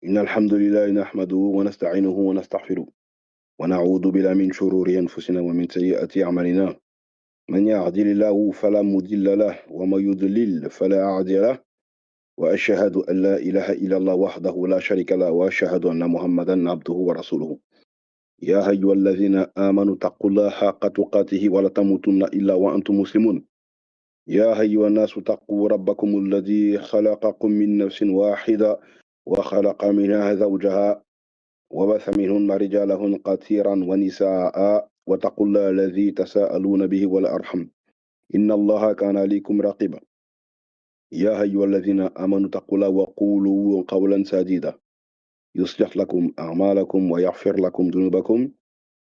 إن الحمد لله نحمده ونستعينه ونستغفره ونعوذ بالله من شرور أنفسنا ومن سيئات أعمالنا من يهدي الله فلا مضل له ومن يضلل فلا هادي له وأشهد أن لا إله إلا الله وحده لا شريك له وأشهد أن محمدا عبده ورسوله يا أيها الذين آمنوا اتقوا الله حق تقاته ولا تموتن إلا وأنتم مسلمون يا أيها الناس اتقوا ربكم الذي خلقكم من نفس واحدة وخلق منها زوجها وبث منهن رجالا كثيرا ونساء واتقوا الله الذي تساءلون به والأرحم إن الله كان عليكم رقيبا يا أيها الذين آمنوا اتقوا الله وقولوا قولا سديدا يصلح لكم أعمالكم ويغفر لكم ذنوبكم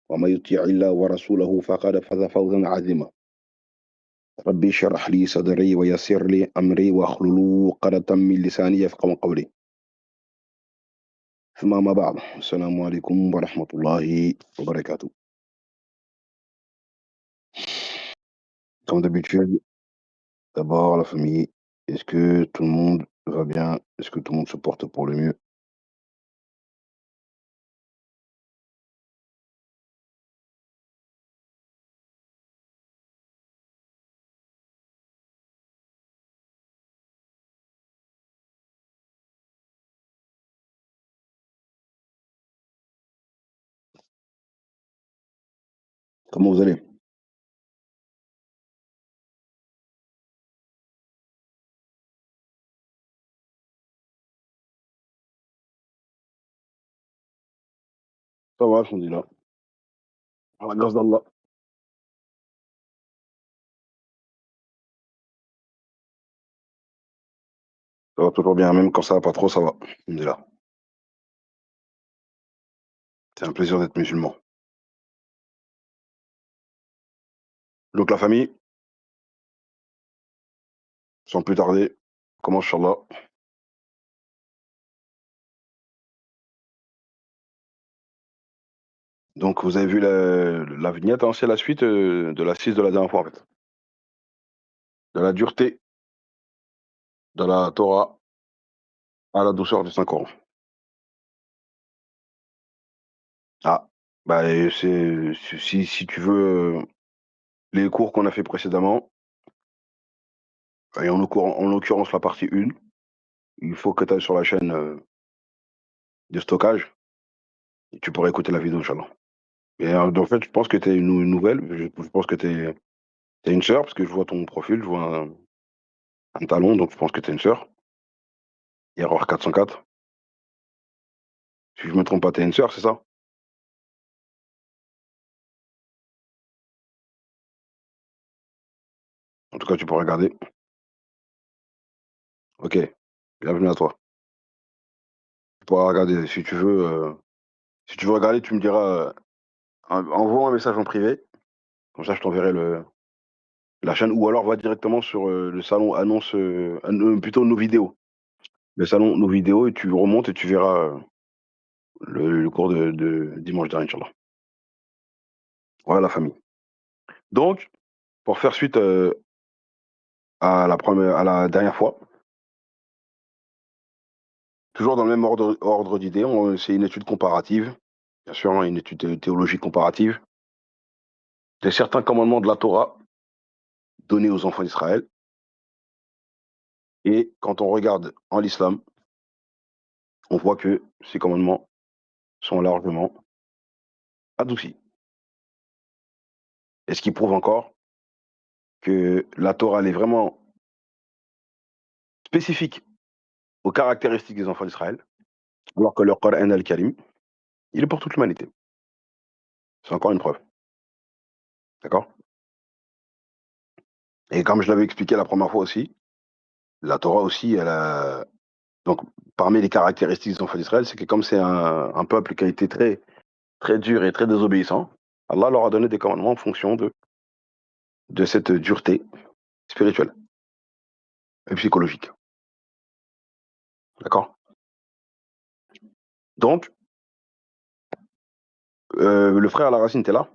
ومن يطيع الله ورسوله فقد فاز فوزا عظيما ربي اشرح لي صدري ويسر لي أمري واحلل عقدة من لساني يفقهوا قولي ثم ما بعد السلام عليكم ورحمة الله وبركاته. Comme d'habitude, d'abord la famille, est-ce que tout le monde va bien? Est-ce que tout le monde se porte pour le mieux? Comment vous allez? Ça va, alhamdoulilah. À la grâce d'Allah. Ça va toujours bien, même quand ça va pas trop, ça va. Alhamdoulilah. C'est un plaisir d'être musulman. Donc la famille, sans plus tarder, on commence, Inch'Allah. Donc vous avez vu la vignette, hein, c'est la suite de la 6 de la dernière fois, en fait. De la dureté de la Torah à la douceur du Saint-Coran. Ah, bah, si tu veux les cours qu'on a fait précédemment, et en l'occurrence la partie 1, il faut que tu ailles sur la chaîne de stockage et tu pourras écouter la vidéo, Inch'Allah. Et en fait, je pense que tu es une nouvelle, je pense que tu es une sœur, parce que je vois ton profil, je vois un talon, donc je pense que tu es une sœur. Erreur 404. Si je me trompe pas, tu es une sœur, c'est ça? En tout cas, tu pourras regarder. Ok, bienvenue à toi. Tu pourras regarder si tu veux regarder, tu me diras, envoie un message en privé, comme ça je t'enverrai la chaîne, ou alors va directement sur le salon annonce, plutôt nos vidéos. Le salon, nos vidéos, et tu remontes et tu verras le cours de dimanche dernier, Inch'Allah. Voilà la famille. Donc, pour faire suite à la dernière fois, toujours dans le même ordre d'idées, c'est une étude comparative, bien sûr, hein, une étude théologique comparative, de certains commandements de la Torah donnés aux enfants d'Israël. Et quand on regarde en l'islam, on voit que ces commandements sont largement adoucis. Et ce qui prouve encore que la Torah, elle est vraiment spécifique aux caractéristiques des enfants d'Israël, alors que le Coran al-Karim, il est pour toute l'humanité. C'est encore une preuve. D'accord? Et comme je l'avais expliqué la première fois aussi, la Torah aussi, elle a. Donc, parmi les caractéristiques des enfants d'Israël, c'est que comme c'est un peuple qui a été très, très dur et très désobéissant, Allah leur a donné des commandements en fonction de cette dureté spirituelle et psychologique. D'accord? Donc, le frère à la racine, t'es là?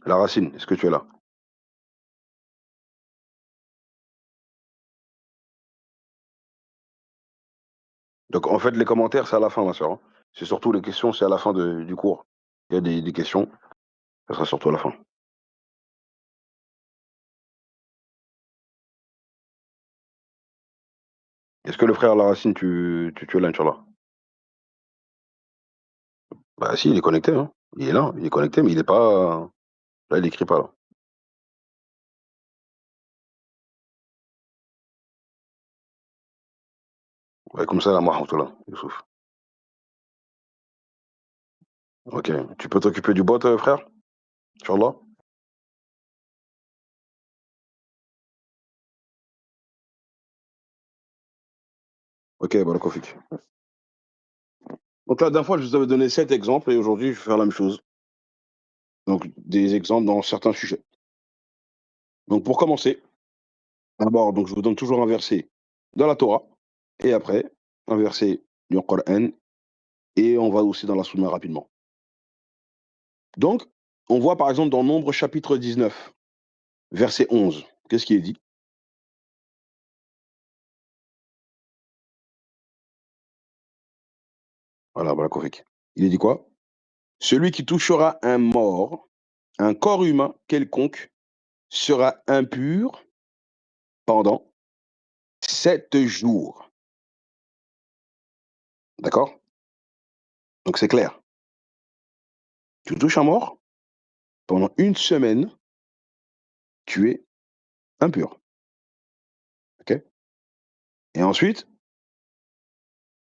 La racine, est-ce que tu es là? Donc en fait, les commentaires, c'est à la fin, ma sœur, hein. C'est surtout les questions, c'est à la fin du cours. Il y a des questions, ça sera surtout à la fin. Est-ce que le frère La Racine, tu es là, Inch'Allah? Bah si, il est connecté, hein. Il est là, il est connecté, mais il est pas. Là, il écrit pas là. Ouais, comme ça, moi, là, Youssouf. Ok. Tu peux t'occuper du bot, frère? Inch'Allah? Ok, Barakofik. Donc la dernière fois, je vous avais donné 7 exemples et aujourd'hui, je vais faire la même chose. Donc des exemples dans certains sujets. Donc pour commencer, d'abord, donc je vous donne toujours un verset dans la Torah et après un verset du Coran et on va aussi dans la Sunna rapidement. Donc, on voit par exemple dans Nombre chapitre 19, verset 11. Qu'est-ce qui est dit? Voilà, voilà, correct. Il est dit quoi? Celui qui touchera un mort, un corps humain quelconque, sera impur pendant 7 jours. D'accord? Donc c'est clair. Tu touches un mort, pendant une semaine, tu es impur. OK? Et ensuite,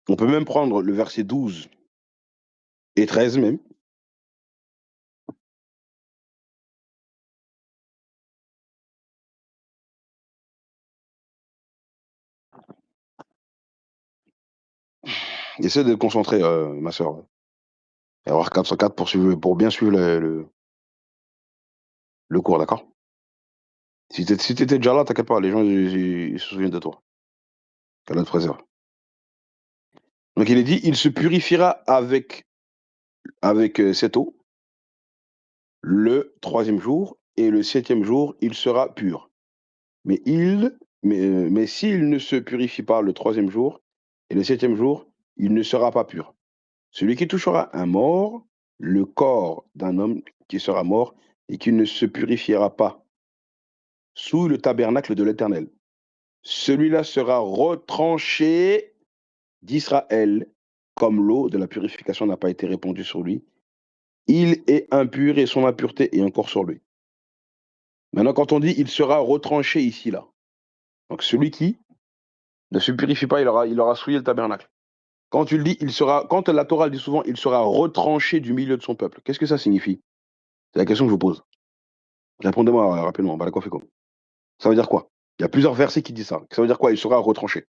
on peut même prendre le verset 12 et 13 même. Essaie de te concentrer, ma sœur. Et avoir 404 pour bien suivre le cours, d'accord? Si t'étais déjà là, t'inquiète pas, les gens, ils se souviennent de toi. Qu'Allah te préserve. Donc il est dit, il se purifiera avec cette eau le troisième jour et le septième jour, il sera pur. Mais s'il ne se purifie pas le troisième jour et le septième jour, il ne sera pas pur. Celui qui touchera un mort, le corps d'un homme qui sera mort et qui ne se purifiera pas sous le tabernacle de l'Éternel. Celui-là sera retranché d'Israël, comme l'eau de la purification n'a pas été répandue sur lui. Il est impur et son impureté est encore sur lui. Maintenant, quand on dit il sera retranché ici, là, donc celui qui ne se purifie pas, il aura souillé le tabernacle. Quand tu le dis, quand la Torah dit souvent il sera retranché du milieu de son peuple, qu'est-ce que ça signifie? C'est la question que je vous pose. Répondez-moi rapidement, Balakofiko. Ça veut dire quoi? Il y a plusieurs versets qui disent ça. Ça veut dire quoi? Il sera retranché.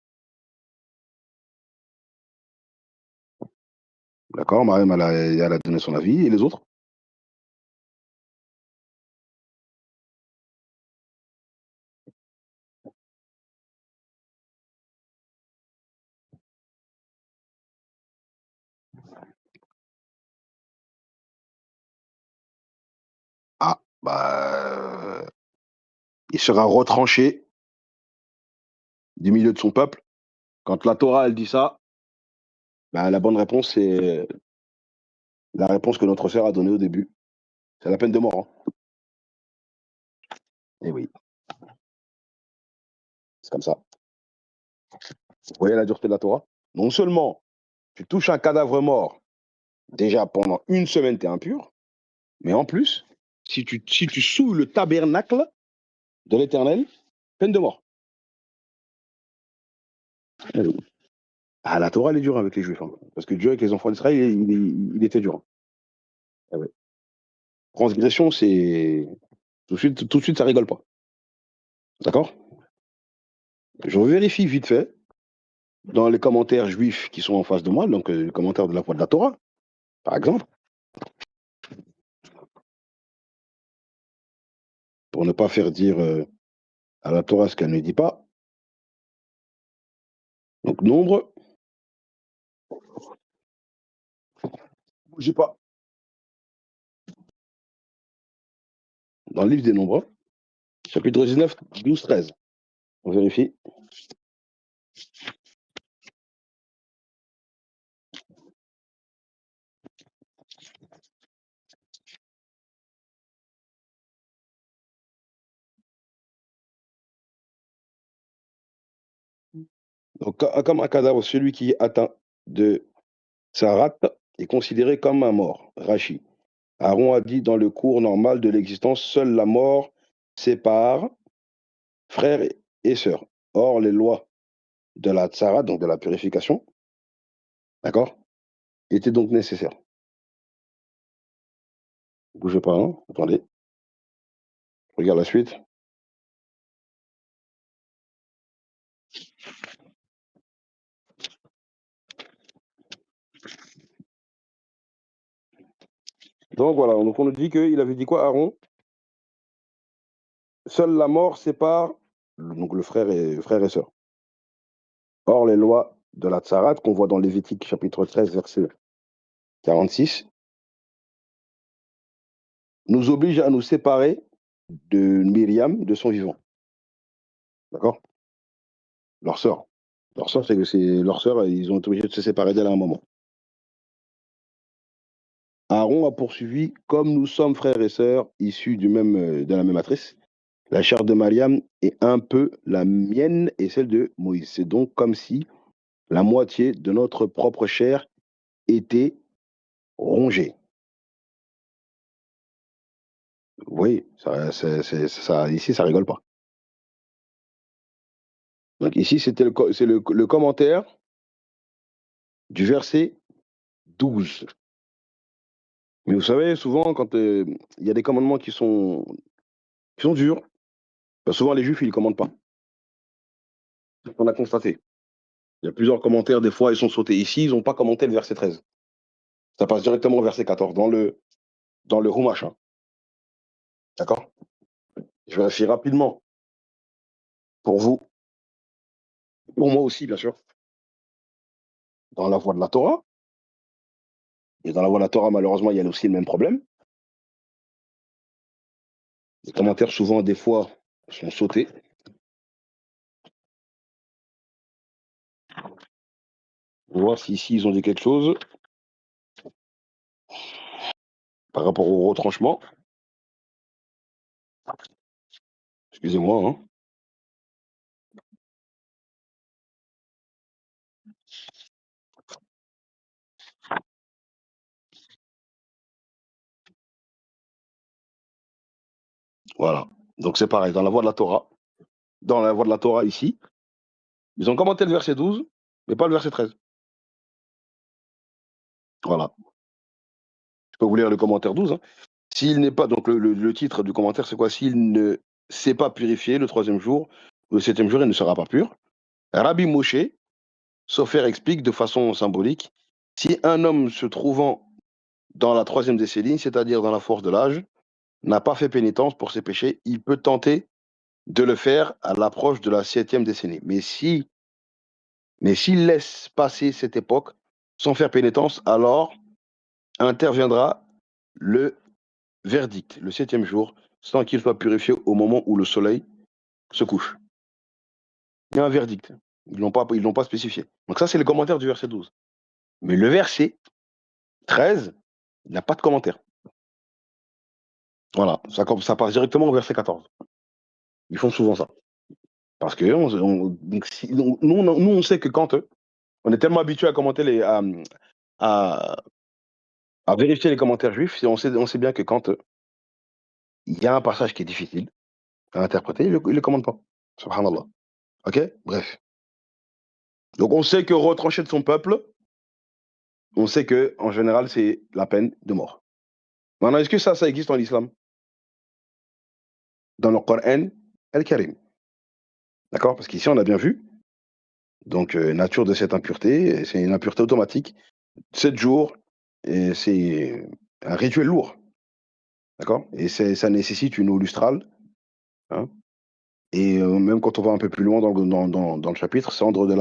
D'accord, Mariam, elle a donné son avis. Et les autres? Ah, bah, il sera retranché du milieu de son peuple. Quand la Torah, elle dit ça, bah, la bonne réponse, c'est la réponse que notre sœur a donnée au début. C'est la peine de mort, hein. Eh oui, c'est comme ça. Vous voyez la dureté de la Torah? Non seulement tu touches un cadavre mort, déjà pendant une semaine, tu es impur, mais en plus, si tu souilles le tabernacle de l'Éternel, peine de mort. Eh oui. Ah, la Torah, elle est dure avec les Juifs, hein, parce que Dieu, avec les enfants d'Israël, il était dur, hein. Eh oui. Transgression, c'est tout de suite, ça rigole pas. D'accord? Je vérifie vite fait dans les commentaires juifs qui sont en face de moi, donc les commentaires de la Torah, par exemple, pour ne pas faire dire à la Torah ce qu'elle ne dit pas. Donc, nombre, bougez pas. dans le livre des Nombres, chapitre 19, 12, 13. On vérifie. Donc, comme un cadavre, celui qui est atteint de Tsarat est considéré comme un mort. Rachi. Aaron a dit dans le cours normal de l'existence, seule la mort sépare frères et sœurs. Or, les lois de la Tsarat, donc de la purification, d'accord, étaient donc nécessaires. Bougez pas, hein, attendez. Regarde la suite. Donc voilà, donc on nous dit qu'il avait dit quoi, Aaron? Seule la mort sépare donc le frère et sœur. Or, les lois de la Tsarat, qu'on voit dans Lévitique chapitre 13, verset 46, nous obligent à nous séparer de Myriam de son vivant. D'accord? Leur sœur. Leur sœur, leur sœur, ils ont été obligés de se séparer d'elle à un moment. Aaron a poursuivi, comme nous sommes frères et sœurs issus de la même matrice, la chair de Mariam est un peu la mienne et celle de Moïse. C'est donc comme si la moitié de notre propre chair était rongée. Oui, ça, ici, ça rigole pas. Donc ici, c'est le commentaire du verset 12. Mais vous savez, souvent, quand il y a des commandements qui sont durs, bah, souvent les juifs, ils ne commandent pas. On a constaté. Il y a plusieurs commentaires, des fois, ils sont sautés. Ici, ils n'ont pas commenté le verset 13. Ça passe directement au verset 14, dans le Humash. Hein. D'accord? Je vérifie rapidement pour vous, pour moi aussi, bien sûr, dans la voie de la Torah. Et dans la voie de la Torah, malheureusement, il y a aussi le même problème. Les commentaires, souvent, des fois, sont sautés. On va voir si ici, ils ont dit quelque chose par rapport au retranchement. Excusez-moi. Hein. Voilà. Donc c'est pareil, dans la voie de la Torah. Dans la voie de la Torah ici, ils ont commenté le verset 12, mais pas le verset 13. Voilà. Je peux vous lire le commentaire 12. Hein. S'il n'est pas, donc le titre du commentaire, c'est quoi? S'il ne s'est pas purifié le troisième jour, le septième jour, il ne sera pas pur. Rabbi Moshe, Sofer explique de façon symbolique, si un homme se trouvant dans la troisième décennie, c'est-à-dire dans la force de l'âge, n'a pas fait pénitence pour ses péchés, il peut tenter de le faire à l'approche de la septième décennie. Mais s'il laisse passer cette époque sans faire pénitence, alors interviendra le verdict, le septième jour, sans qu'il soit purifié au moment où le soleil se couche. Il y a un verdict. Ils l'ont pas spécifié. Donc ça, c'est le commentaire du verset 12. Mais le verset 13, il n'a pas de commentaire. Voilà, ça passe directement au verset 14. Ils font souvent ça. Parce que nous, on sait que quand on est tellement habitué à commenter à, à vérifier les commentaires juifs, on sait bien que quand il y a un passage qui est difficile à interpréter, il ne le commande pas. Subhanallah. Ok? Bref. Donc on sait que retrancher de son peuple, on sait que en général, c'est la peine de mort. Maintenant, est-ce que ça existe en islam? Dans le Coran Al-Karim. D'accord? Parce qu'ici, on a bien vu. Donc, nature de cette impureté, c'est une impureté automatique. 7 jours, et c'est un rituel lourd. D'accord? Et ça nécessite une eau lustrale. Hein? Et même quand on va un peu plus loin dans le chapitre, cendre de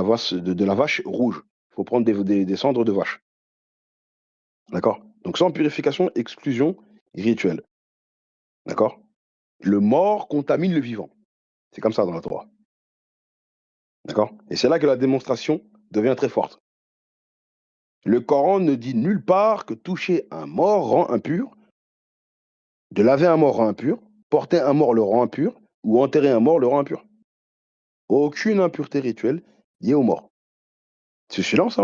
la vache rouge. Il faut prendre des cendres de vache. D'accord? Donc sans purification, exclusion rituelle. D'accord? le mort contamine le vivant. C'est comme ça dans la Torah. D'accord? Et c'est là que la démonstration devient très forte. Le Coran ne dit nulle part que toucher un mort rend impur, de laver un mort rend impur, porter un mort le rend impur, ou enterrer un mort le rend impur. Aucune impureté rituelle liée aux morts. Ce silence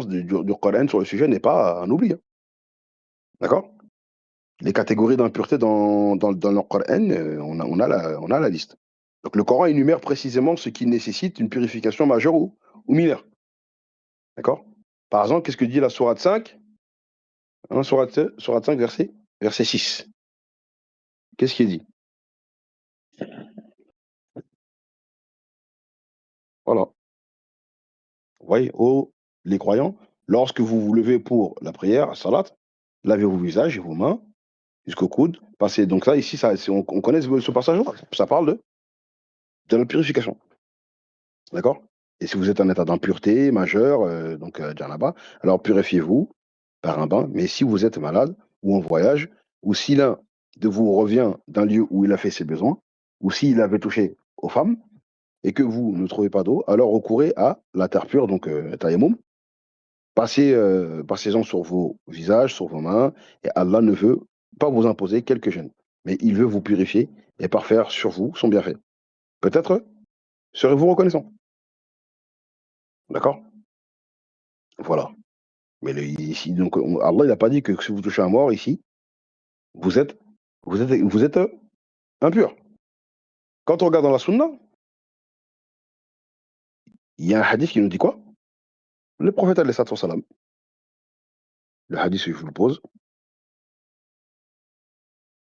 du Coran sur le sujet n'est pas un oubli, hein. D'accord? Les catégories d'impureté dans le Coran, on a la liste. Donc le Coran énumère précisément ce qui nécessite une purification majeure ou mineure. D'accord? Par exemple, qu'est-ce que dit la sourate 5? Hein, sourate 5, verset 6. Qu'est-ce qui est dit? Voilà. Vous voyez, ô les croyants, lorsque vous vous levez pour la prière, salat, lavez vos visages et vos mains jusqu'au coude. Passez. Donc ça, ici, on connaît ce passage-là. Ça parle de la purification. D'accord? Et si vous êtes en état d'impureté majeure, donc janaba, alors purifiez-vous par un bain. Mais si vous êtes malade ou en voyage, ou si l'un de vous revient d'un lieu où il a fait ses besoins, ou s'il avait touché aux femmes, et que vous ne trouvez pas d'eau, alors recourez à la terre pure, donc tayammum. Passez-en sur vos visages, sur vos mains, et Allah ne veut pas vous imposer quelque gêne, mais il veut vous purifier et parfaire sur vous son bienfait. Peut-être serez-vous reconnaissant. D'accord? Voilà. Mais ici, donc, Allah, il n'a pas dit que si vous touchez un mort ici, vous êtes, vous êtes impur. Quand on regarde dans la Sunna, il y a un hadith qui nous dit quoi? Le prophète, alayhi salatu wassalam, le hadith, je vous le pose,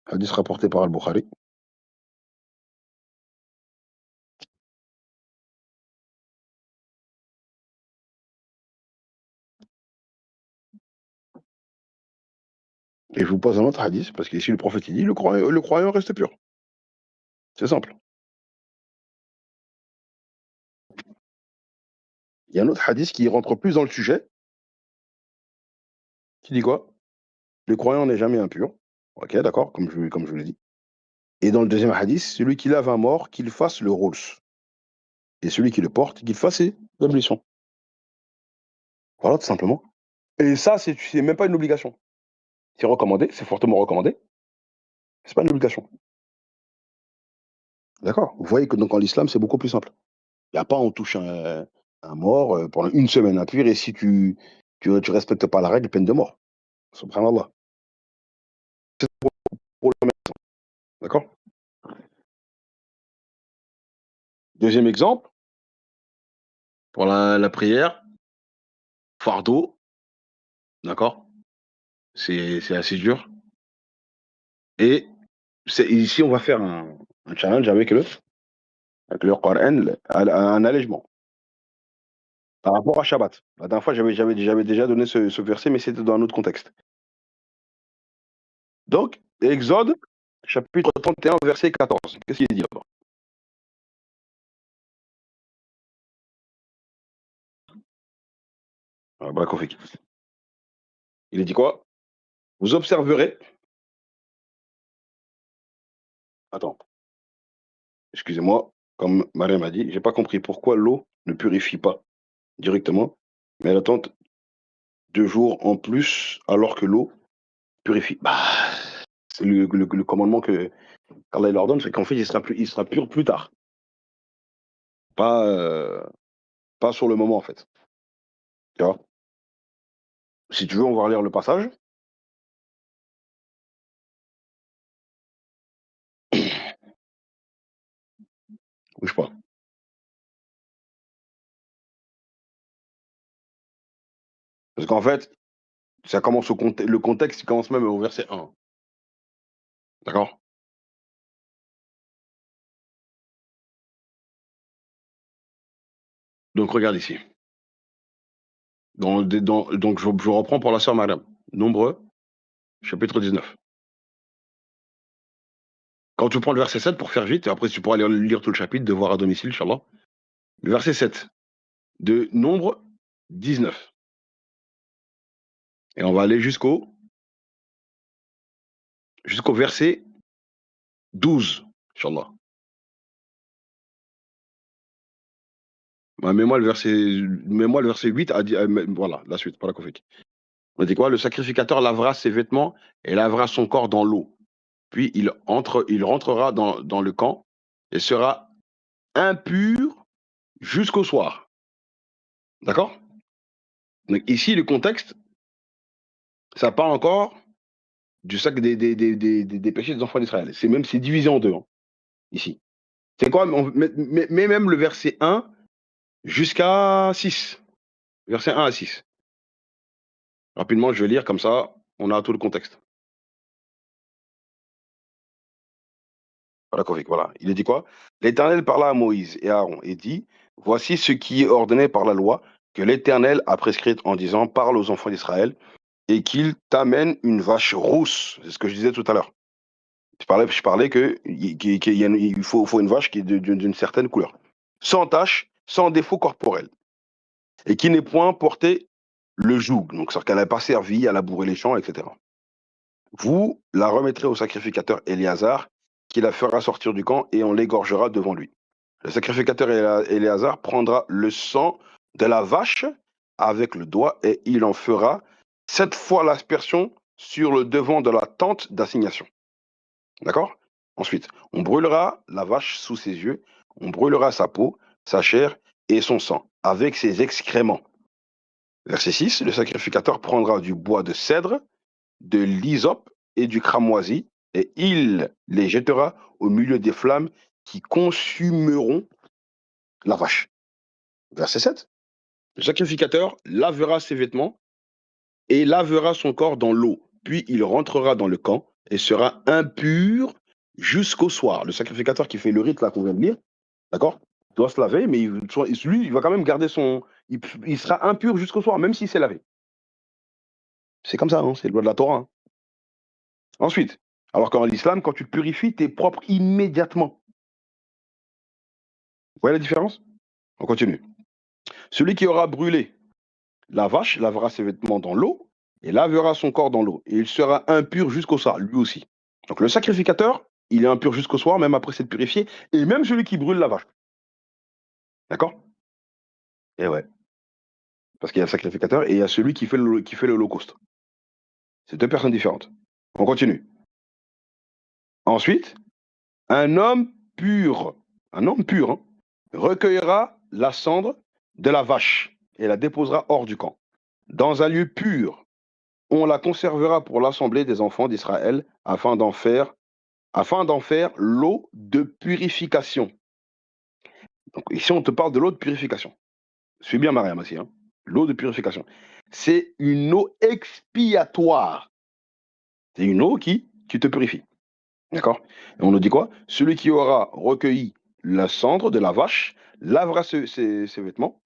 hadith rapporté par Al-Bukhari. Et je vous pose un autre hadith, parce qu'ici, le prophète, il dit, le croyant reste pur. C'est simple. Il y a un autre hadith qui rentre plus dans le sujet, qui dit quoi? Le croyant n'est jamais impur. Ok, d'accord, comme je vous l'ai dit. Et dans le deuxième hadith, celui qui lave un mort, qu'il fasse le Rolls. Et celui qui le porte, qu'il fasse ses ablutions. Voilà, tout simplement. Et ça, c'est même pas une obligation. C'est recommandé, c'est fortement recommandé. C'est pas une obligation. D'accord? Vous voyez que donc en l'islam, c'est beaucoup plus simple. Il y a pas on touche un mort pendant une semaine impur et si tu respectes pas la règle, peine de mort. Subhanallah. C'est pour le d'accord? Deuxième exemple, pour la prière, fardeau, d'accord? C'est assez dur. Et ici, on va faire un challenge avec le Coran, un allègement par rapport à Shabbat. La dernière fois, j'avais déjà donné ce verset, mais c'était dans un autre contexte. Donc, Exode, chapitre 31, verset 14. Qu'est-ce qu'il dit là-bas? Ah, Barakofik. Il a dit quoi? Vous observerez. Attends, excusez-moi, comme Mariam a dit, j'ai pas compris pourquoi l'eau ne purifie pas directement, mais elle attend 2 jours en plus alors que l'eau purifie. Bah, c'est le commandement qu'Allah leur donne, c'est qu'en fait, il sera pur plus tard. Pas, pas sur le moment, en fait. Tu vois? Si tu veux, on va relire le passage. Bouge pas. Parce qu'en fait, ça commence le contexte, il commence même au verset 1. D'accord? Donc regarde ici. Donc je reprends pour la sœur Mariam. Nombre, chapitre 19. Quand tu prends le verset 7 pour faire vite, et après tu pourras lire tout le chapitre, devoir à domicile, Inch'Allah. Le verset 7 de Nombre 19. Et on va aller jusqu'au verset 12, Inch'Allah. Mets-moi le verset 8 voilà, la suite, para kofik. On dit quoi? Le sacrificateur lavera ses vêtements et lavera son corps dans l'eau. Puis il rentrera dans le camp et sera impur jusqu'au soir. D'accord? Donc ici, le contexte, ça parle encore du sac des péchés des enfants d'Israël. C'est divisé en deux, hein, ici. C'est quoi? Mais même le verset 1 jusqu'à 6. Verset 1 à 6. Rapidement, je vais lire comme ça, on a tout le contexte. Voilà. Il a dit quoi? L'Éternel parla à Moïse et à Aaron et dit, voici ce qui est ordonné par la loi que l'Éternel a prescrite en disant, parle aux enfants d'Israël et qu'ils t'amènent une vache rousse. C'est ce que je disais tout à l'heure. Je parlais qu'il faut une vache qui est d'une certaine couleur, sans tache, sans défaut corporel, et qui n'est point porté le joug, donc c'est-à-dire qu'elle n'a pas servi à labourer les champs, etc. Vous la remettrez au sacrificateur Éléazar, qui la fera sortir du camp, et on l'égorgera devant lui. Le sacrificateur Éléazar prendra le sang de la vache avec le doigt, et il en fera 7 fois l'aspersion sur le devant de la tente d'assignation. D'accord? Ensuite, on brûlera la vache sous ses yeux, on brûlera sa peau, sa chair et son sang, avec ses excréments. Verset 6, le sacrificateur prendra du bois de cèdre, de l'hysope et du cramoisi, et il les jettera au milieu des flammes qui consumeront la vache. Verset 7, le sacrificateur lavera ses vêtements et lavera son corps dans l'eau, puis il rentrera dans le camp et sera impur jusqu'au soir. Le sacrificateur qui fait le rite là qu'on vient de lire, d'accord, doit se laver, mais lui, il va quand même garder son... Il sera impur jusqu'au soir, même s'il s'est lavé. C'est comme ça, hein, c'est le loi de la Torah, hein. Ensuite, alors qu'en l'islam, quand tu te purifies, tu es propre immédiatement. Vous voyez la différence? On continue. Celui qui aura brûlé la vache lavera ses vêtements dans l'eau et lavera son corps dans l'eau. Et il sera impur jusqu'au soir, lui aussi. Donc le sacrificateur, il est impur jusqu'au soir, même après s'être purifié, et même celui qui brûle la vache. D'accord? Et ouais. Parce qu'il y a le sacrificateur et il y a celui qui fait l'holocauste. C'est deux personnes différentes. On continue. Ensuite, un homme pur, hein, recueillera la cendre de la vache et la déposera hors du camp, dans un lieu pur. On la conservera pour l'assemblée des enfants d'Israël afin d'en faire l'eau de purification. Donc ici, on te parle de l'eau de purification. Suis bien, Mariam, aussi, hein. L'eau de purification. C'est une eau expiatoire. C'est une eau qui te purifie. D'accord? Et on nous dit quoi? Celui qui aura recueilli la cendre de la vache lavera ses vêtements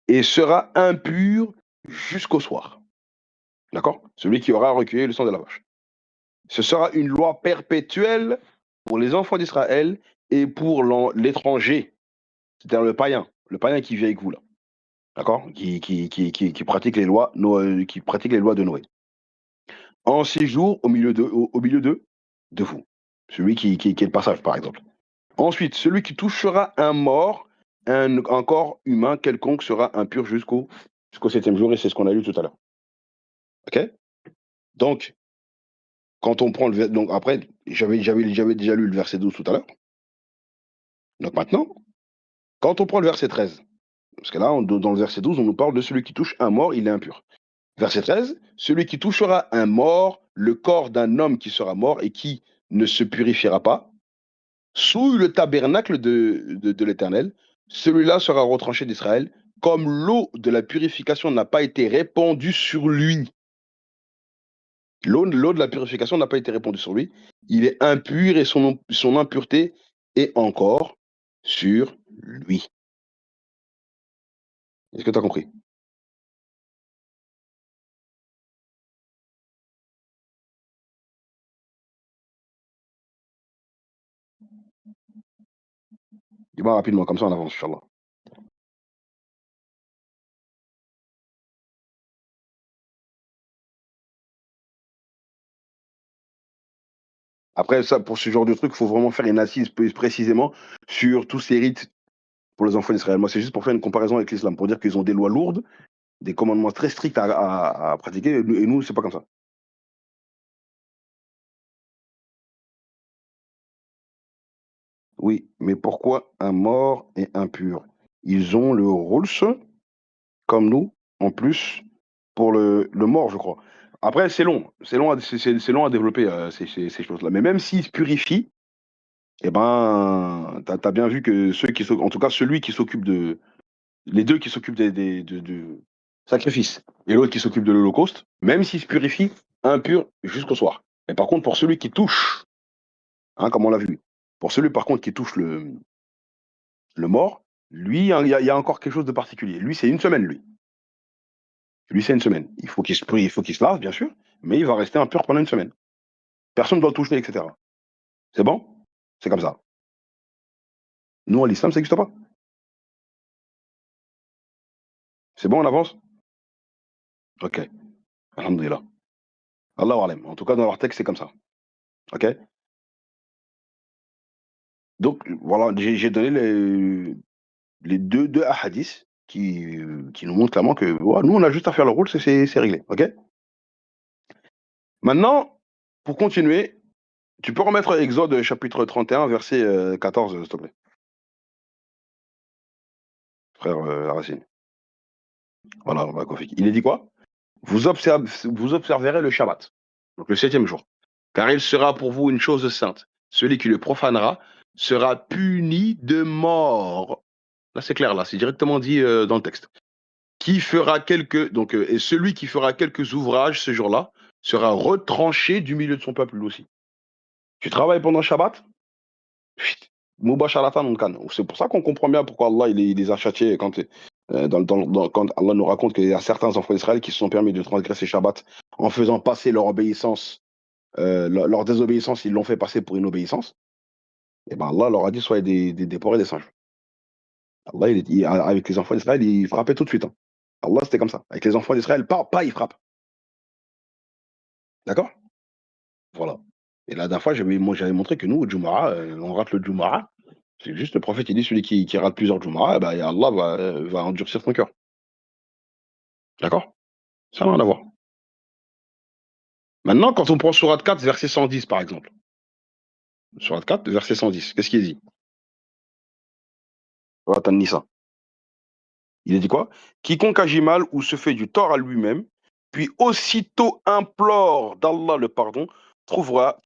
et sera impur jusqu'au soir. D'accord? Celui qui aura recueilli le sang de la vache. Ce sera une loi perpétuelle pour les enfants d'Israël et pour l'étranger, c'est-à-dire le païen qui vit avec vous là. D'accord? Qui pratique les lois, qui pratique les lois de Noé. En séjour au milieu de vous. Celui qui est le passage, par exemple. Ensuite, celui qui touchera un mort, un corps humain quelconque sera impur jusqu'au septième jour, et c'est ce qu'on a lu tout à l'heure. OK? Donc, quand on prend donc après, j'avais déjà lu le verset 12 tout à l'heure. Donc maintenant, quand on prend le verset 13, parce que là, dans le verset 12, on nous parle de celui qui touche un mort, il est impur. Verset 13, celui qui touchera un mort, le corps d'un homme qui sera mort et qui ne se purifiera pas, sous le tabernacle de l'Éternel, celui-là sera retranché d'Israël, comme l'eau de la purification n'a pas été répandue sur lui. L'eau de la purification n'a pas été répandue sur lui. Il est impur et son impureté est encore sur lui. Est-ce que tu as compris? Dis-moi rapidement, comme ça on avance, Inch'Allah. Après, ça, pour ce genre de truc, il faut vraiment faire une assise précisément sur tous ces rites pour les enfants d'Israël. Moi, c'est juste pour faire une comparaison avec l'islam, pour dire qu'ils ont des lois lourdes, des commandements très stricts à pratiquer, et nous, c'est pas comme ça. Oui, mais pourquoi un mort et impur? Ils ont le rules, comme nous, en plus, pour le mort, je crois. Après, c'est long, c'est long à développer ces choses-là. Mais même s'ils se purifient, eh ben, t'as bien vu que en tout cas, celui qui s'occupe de, les deux qui s'occupent de sacrifice et l'autre qui s'occupe de l'Holocauste, même s'ils se purifient, impur jusqu'au soir. Mais par contre, pour celui qui touche, hein, comme on l'a vu, pour celui par contre qui touche le mort, lui, hein, il y a encore quelque chose de particulier. Lui, c'est une semaine, lui. Lui, c'est une semaine. Il faut qu'il se lave, bien sûr, mais il va rester impur pendant une semaine. Personne ne doit le toucher, etc. C'est bon? C'est comme ça. Nous, à l'islam, ça n'existe pas. C'est bon, on avance? Ok. Alhamdulillah. Allah alam. En tout cas, dans leur texte, c'est comme ça. Ok? Donc, voilà, j'ai donné les deux hadiths qui nous montrent clairement que ouais, nous, on a juste à faire le rôle, c'est réglé. Ok? Maintenant, pour continuer, tu peux remettre Exode chapitre 31, verset 14, s'il te plaît, frère Racine. Voilà, on va Kofi. Il est dit quoi? Vous observerez le Shabbat, donc le septième jour, car il sera pour vous une chose sainte. Celui qui le profanera sera puni de mort. Là, c'est clair, là, c'est directement dit dans le texte. Qui fera et celui qui fera quelques ouvrages ce jour-là sera retranché du milieu de son peuple lui aussi. Tu travailles pendant Shabbat? Chut, Mubasharatan on canne. C'est pour ça qu'on comprend bien pourquoi Allah il les a châtiés quand, quand Allah nous raconte qu'il y a certains enfants d'Israël qui se sont permis de transgresser Shabbat en faisant passer leur obéissance, leur désobéissance, ils l'ont fait passer pour une obéissance. Et ben Allah leur a dit soyez des porcs et des singes. Allah, avec les enfants d'Israël, il frappait tout de suite, hein. Allah, c'était comme ça. Avec les enfants d'Israël, pas, il frappe. D'accord? Voilà. Et la dernière fois, j'avais montré que nous, au Jumu'ah, on rate le Jumu'ah. C'est juste le prophète, il dit celui qui rate plusieurs Jumu'ah, bah, Allah va endurcir son cœur. D'accord? Ça n'a rien à voir. Maintenant, quand on prend Surat 4, verset 110, par exemple. Surat 4, verset 110, qu'est-ce qu'il dit? Surat An-Nisa. Il a dit quoi? Quiconque agit mal ou se fait du tort à lui-même, puis aussitôt implore d'Allah le pardon, trouvera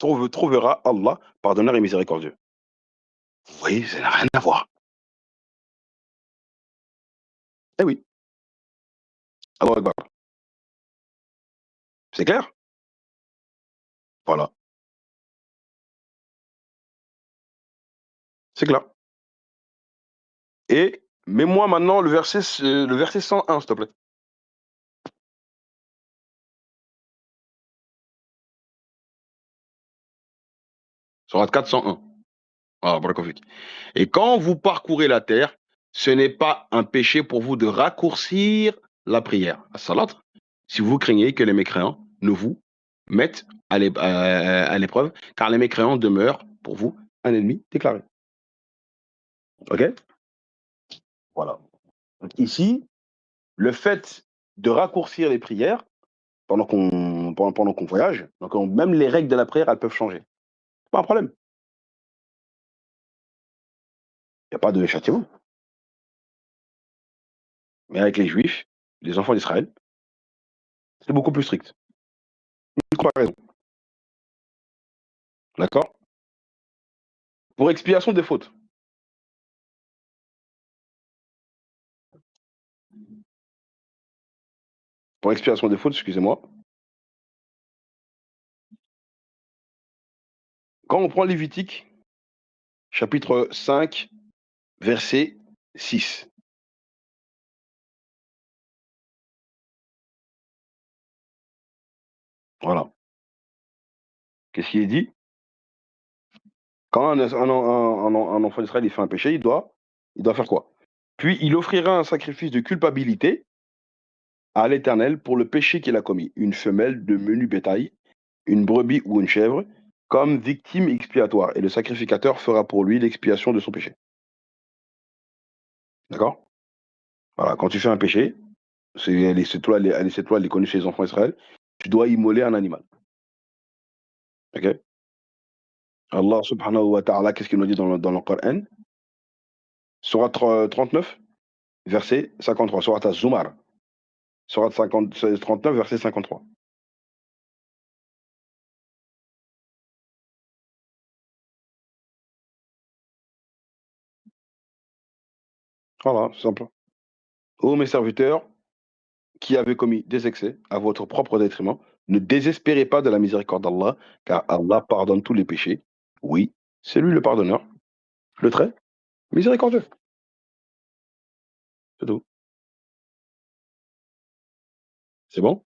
Allah pardonneur et miséricordieux. Vous voyez, ça n'a rien à voir. Eh oui. Allah Akbar. C'est clair? Voilà. C'est clair. Et mets-moi maintenant le verset 101, s'il te plaît. Surat 4, 101. Ah, barakallahu. Et quand vous parcourez la terre, ce n'est pas un péché pour vous de raccourcir la prière. As-salat, si vous craignez que les mécréants ne vous mettent à l'épreuve, car les mécréants demeurent pour vous un ennemi déclaré. Ok? Voilà. Donc ici, le fait de raccourcir les prières pendant qu'on voyage, donc même les règles de la prière, elles peuvent changer. Pas un problème. Il n'y a pas de châtiment. Mais avec les Juifs, les enfants d'Israël, c'est beaucoup plus strict. Une comparaison. D'accord? Pour expiation des fautes. Pour expiation des fautes, excusez-moi. Quand on prend Lévitique, chapitre 5, verset 6. Voilà. Qu'est-ce qu'il est dit? Quand un enfant d'Israël il fait un péché, il doit faire quoi? Puis il offrira un sacrifice de culpabilité à l'Éternel pour le péché qu'il a commis. Une femelle de menu bétail, une brebis ou une chèvre, comme victime expiatoire et le sacrificateur fera pour lui l'expiation de son péché. D'accord? Voilà, quand tu fais un péché, cette loi, elle est connue chez les enfants d'Israël, tu dois immoler un animal. OK? Allah subhanahu wa ta'ala, qu'est-ce qu'il nous dit dans le Coran? Sourate 39, verset 53. Sourate Az-Zumar. Sourate 39, verset 53. Voilà, c'est simple. Ô mes serviteurs, qui avez commis des excès à votre propre détriment, ne désespérez pas de la miséricorde d'Allah, car Allah pardonne tous les péchés. Oui, c'est lui le pardonneur, le très miséricordieux. C'est tout. C'est bon?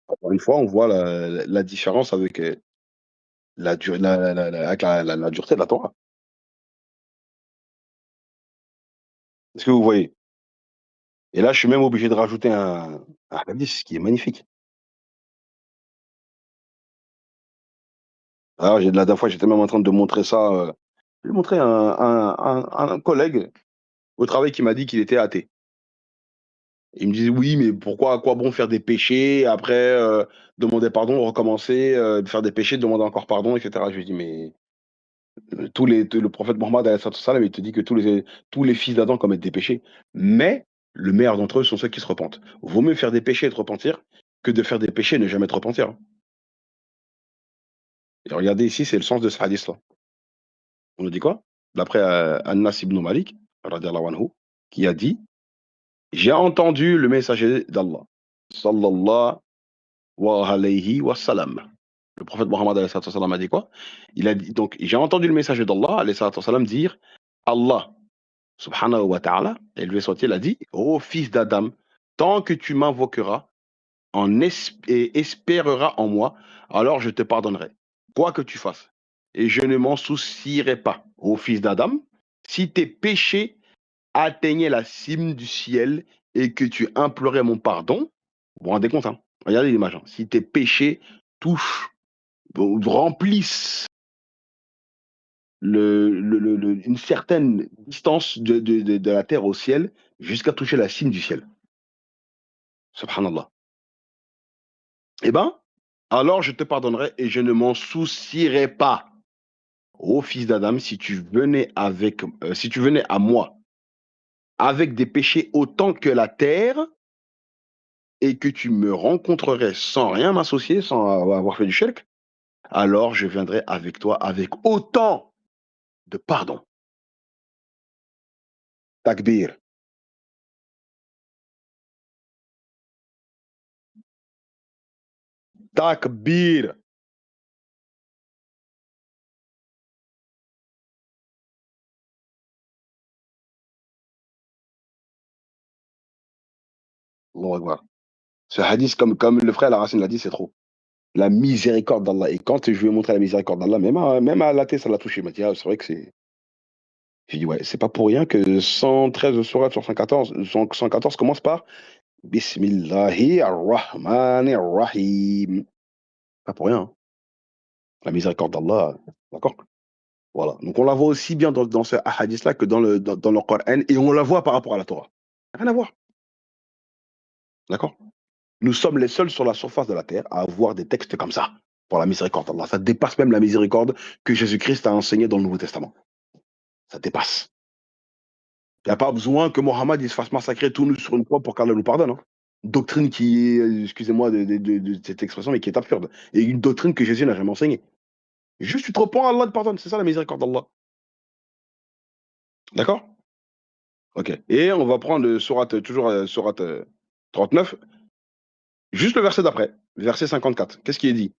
Encore une fois, on voit la différence avec avec la dureté de la Torah. Est-ce que vous voyez? Et là, je suis même obligé de rajouter un hadith qui est magnifique. Alors, la dernière fois, j'étais même en train de montrer ça. Je montrer un collègue au travail qui m'a dit qu'il était athée. Il me disait: «Oui, mais pourquoi, à quoi bon faire des péchés, après, demander pardon, recommencer, faire des péchés, demander encore pardon?» et cetera. Je lui dis: «Mais, le prophète Mohammed alayhi salatu wa salam, il te dit que tous les fils d'Adam commettent des péchés, mais le meilleur d'entre eux sont ceux qui se repentent. Vaut mieux faire des péchés et te repentir que de faire des péchés et ne jamais te repentir, hein». Et regardez ici, c'est le sens de ce hadith-là. On nous dit quoi? D'après, Anas ibn Malik, radiyallahu anhu, qui a dit: «J'ai entendu le messager d'Allah, sallallahu wa alayhi wa sallam». Le prophète Mohammed alayhi salatu wa salam a dit quoi? Il a dit donc: «J'ai entendu le messager d'Allah alayhi salatu wa salam dire: Allah subhanahu wa ta'ala, élevé soit-il, a dit: Ô fils d'Adam, tant que tu m'invoqueras et espéreras en moi, alors je te pardonnerai, quoi que tu fasses. Et je ne m'en soucierai pas, ô fils d'Adam, si tes péchés atteignaient la cime du ciel et que tu implorais mon pardon». Vous vous rendez compte, hein? Regardez l'image, hein. Si tes péchés touchent, remplissent une certaine distance de la terre au ciel jusqu'à toucher la cime du ciel. Subhanallah. Eh ben, alors je te pardonnerai et je ne m'en soucierai pas. Ô fils d'Adam, si tu venais à moi avec des péchés autant que la terre et que tu me rencontrerais sans rien m'associer, sans avoir fait du shirk, alors je viendrai avec toi avec autant de pardon. Takbir, takbir. Allahu Akbar. Ce hadith, comme le frère Racine l'a dit, c'est trop. La miséricorde d'Allah. Et quand je lui ai montré la miséricorde d'Allah, même à la tête, ça l'a touché. Il m'a dit: «Ah, c'est vrai que c'est». J'ai dit: «Ouais, c'est pas pour rien que 113 sourates sur 114 commence par Bismillahi ar-Rahmani ar-Rahim». Pas pour rien, hein. La miséricorde d'Allah, d'accord? Voilà. Donc on la voit aussi bien dans ce hadith-là que dans le Coran et on la voit par rapport à la Torah. Rien à voir, d'accord? Nous sommes les seuls sur la surface de la terre à avoir des textes comme ça, pour la miséricorde d'Allah. Ça dépasse même la miséricorde que Jésus-Christ a enseignée dans le Nouveau Testament. Ça dépasse. Il y a pas besoin que Mohammed il se fasse massacrer tout nu sur une croix pour qu'Allah nous pardonne, hein. Doctrine qui est, excusez-moi de cette expression, mais qui est absurde. Et une doctrine que Jésus n'a jamais enseignée. Juste tu te repens, Allah te pardonne. C'est ça la miséricorde d'Allah. D'accord? Ok. Et on va prendre sourate, toujours sourate 39, juste le verset d'après, verset 54. Qu'est-ce qui est dit?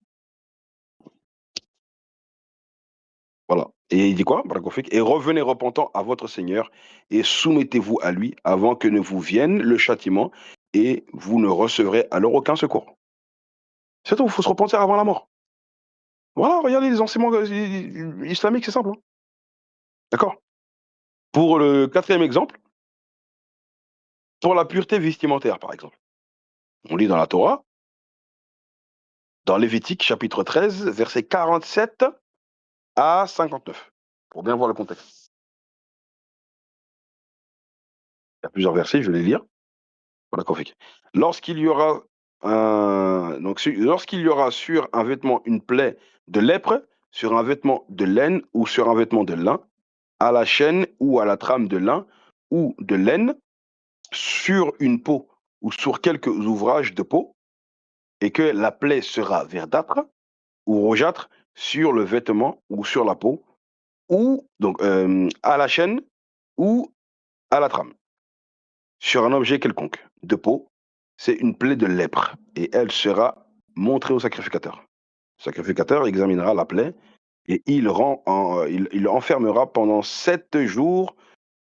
Voilà. Et il dit quoi? Barakoufik. Et revenez repentant à votre Seigneur et soumettez-vous à lui avant que ne vous vienne le châtiment et vous ne recevrez alors aucun secours. C'est tout, il faut se repentir avant la mort. Voilà, regardez les enseignements islamiques, c'est simple, hein. D'accord? Pour le quatrième exemple, pour la pureté vestimentaire, par exemple. On lit dans la Torah, dans Lévitique, chapitre 13, versets 47 à 59, pour bien voir le contexte. Il y a plusieurs versets, je vais les lire. Voilà, Kofik. Lorsqu'il y aura lorsqu'il y aura sur un vêtement une plaie de lèpre, sur un vêtement de laine ou sur un vêtement de lin, à la chaîne ou à la trame de lin ou de laine, sur une peau ou sur quelques ouvrages de peau, et que la plaie sera verdâtre ou rougeâtre sur le vêtement ou sur la peau, ou donc à la chaîne ou à la trame, sur un objet quelconque de peau, c'est une plaie de lèpre, et elle sera montrée au sacrificateur. Le sacrificateur examinera la plaie et il enfermera pendant 7 jours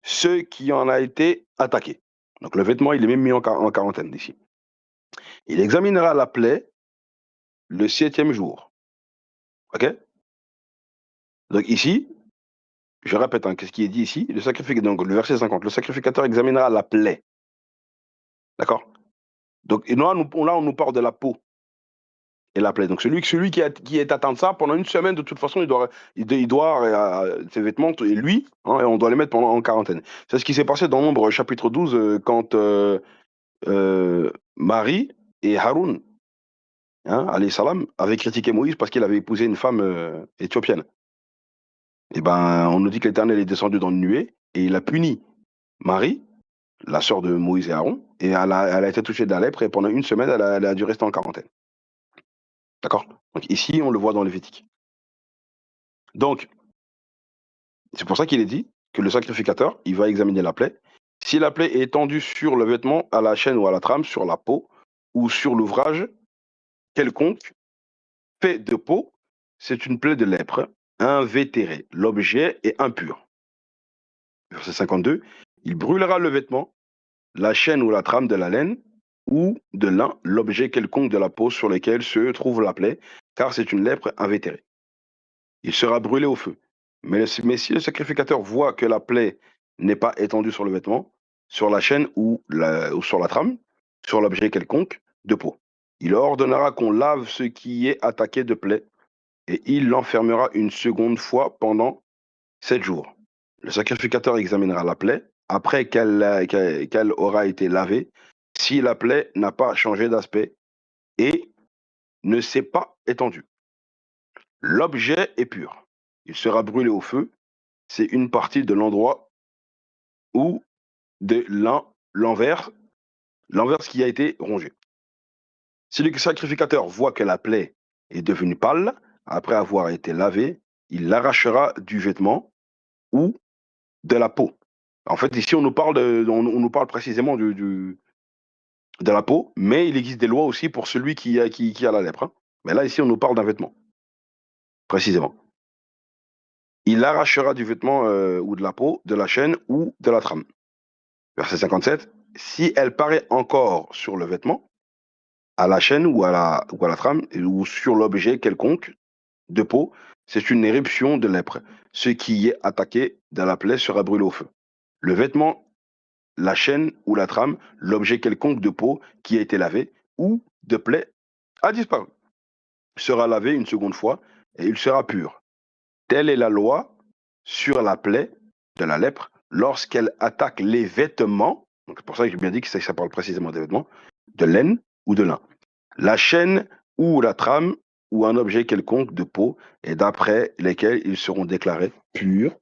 ceux qui en a été attaqués. Donc le vêtement, il est même mis en quarantaine ici. Il examinera la plaie le 7e jour. OK? Donc ici, je répète, hein, qu'est-ce qui est dit ici? Donc le verset 50, le sacrificateur examinera la plaie. D'accord? Donc et là, on nous parle de la peau et la plaie. Donc celui qui est atteint de ça, pendant une semaine, de toute façon, il doit ses vêtements, et lui, hein, et on doit les mettre en quarantaine. C'est ce qui s'est passé dans Nombre chapitre 12, quand Marie et Haroun, hein, alayhi salam, avaient critiqué Moïse parce qu'il avait épousé une femme éthiopienne. Et ben, on nous dit que l'Éternel est descendu dans une nuée et il a puni Marie, la sœur de Moïse et Aaron, et elle a été touchée de la lèpre, et pendant une semaine, elle a dû rester en quarantaine. D'accord? Donc ici, on le voit dans Lévitique. Donc, c'est pour ça qu'il est dit que le sacrificateur, il va examiner la plaie. Si la plaie est étendue sur le vêtement, à la chaîne ou à la trame, sur la peau ou sur l'ouvrage quelconque fait de peau, c'est une plaie de lèpre, invétérée. L'objet est impur. Verset 52, il brûlera le vêtement, la chaîne ou la trame de la laine ou de lin, l'objet quelconque de la peau sur lequel se trouve la plaie, car c'est une lèpre invétérée. Il sera brûlé au feu. Mais si le sacrificateur voit que la plaie n'est pas étendue sur le vêtement, sur la chaîne ou sur la trame, sur l'objet quelconque de peau, il ordonnera qu'on lave ce qui est attaqué de plaie, et il l'enfermera une seconde fois pendant 7 jours. Le sacrificateur examinera la plaie après qu'elle aura été lavée, si la plaie n'a pas changé d'aspect et ne s'est pas étendue. L'objet est pur. Il sera brûlé au feu. C'est une partie de l'endroit ou de l'envers qui a été rongé. Si le sacrificateur voit que la plaie est devenue pâle après avoir été lavée, il l'arrachera du vêtement ou de la peau. En fait, ici, on nous parle précisément de la peau, mais il existe des lois aussi pour celui qui a la lèpre, hein. Mais là, ici, on nous parle d'un vêtement, précisément. Il l'arrachera du vêtement ou de la peau, de la chaîne ou de la trame. Verset 57. Si elle paraît encore sur le vêtement, à la chaîne ou à la trame, ou sur l'objet quelconque de peau, c'est une éruption de lèpre. Ce qui est attaqué dans la plaie sera brûlé au feu. Le vêtement, la chaîne ou la trame, l'objet quelconque de peau qui a été lavé ou de plaie a disparu, sera lavé une seconde fois et il sera pur. Telle est la loi sur la plaie de la lèpre lorsqu'elle attaque les vêtements. Donc c'est pour ça que j'ai bien dit que ça parle précisément des vêtements, de laine ou de lin. La chaîne ou la trame ou un objet quelconque de peau, et d'après lesquels ils seront déclarés purs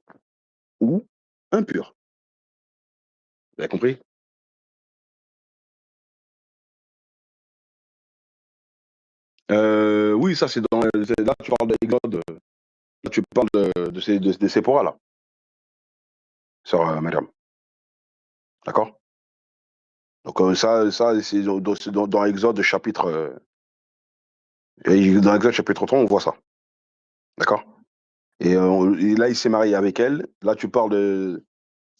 ou impurs. Vous avez compris? Oui, ça c'est là tu parles d'Exode, là tu parles de Séphora là, sur Mariam. D'accord? Donc ça c'est dans Exode chapitre dans Exode chapitre 3, on voit ça. D'accord? Et là, il s'est marié avec elle. Là, tu parles de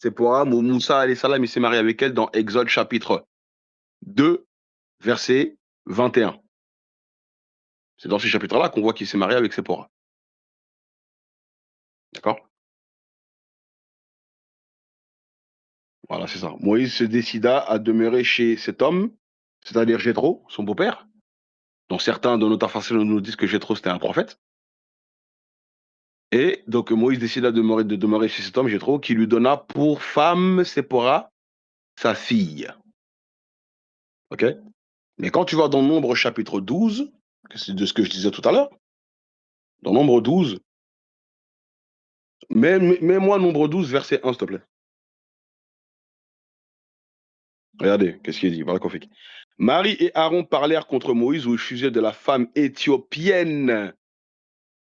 Séphora, Moussa alayhi salam, il s'est marié avec elle dans Exode chapitre 2, verset 21. C'est dans ce chapitre-là qu'on voit qu'il s'est marié avec Séphora. D'accord? Voilà, c'est ça. Moïse se décida à demeurer chez cet homme, c'est-à-dire Jéthro, son beau-père, dont certains de nos tafassirs nous disent que Jétro c'était un prophète. Et donc Moïse décida de demeurer chez cet homme, Jétro, qui lui donna pour femme Séphora, sa fille. Ok? Mais quand tu vas dans Nombre chapitre 12, c'est de ce que je disais tout à l'heure, dans Nombre 12, mets-moi Nombre 12, verset 1, s'il te plaît. Regardez, qu'est-ce qu'il dit, voilà qu'on fait. Marie et Aaron parlèrent contre Moïse au sujet de la femme éthiopienne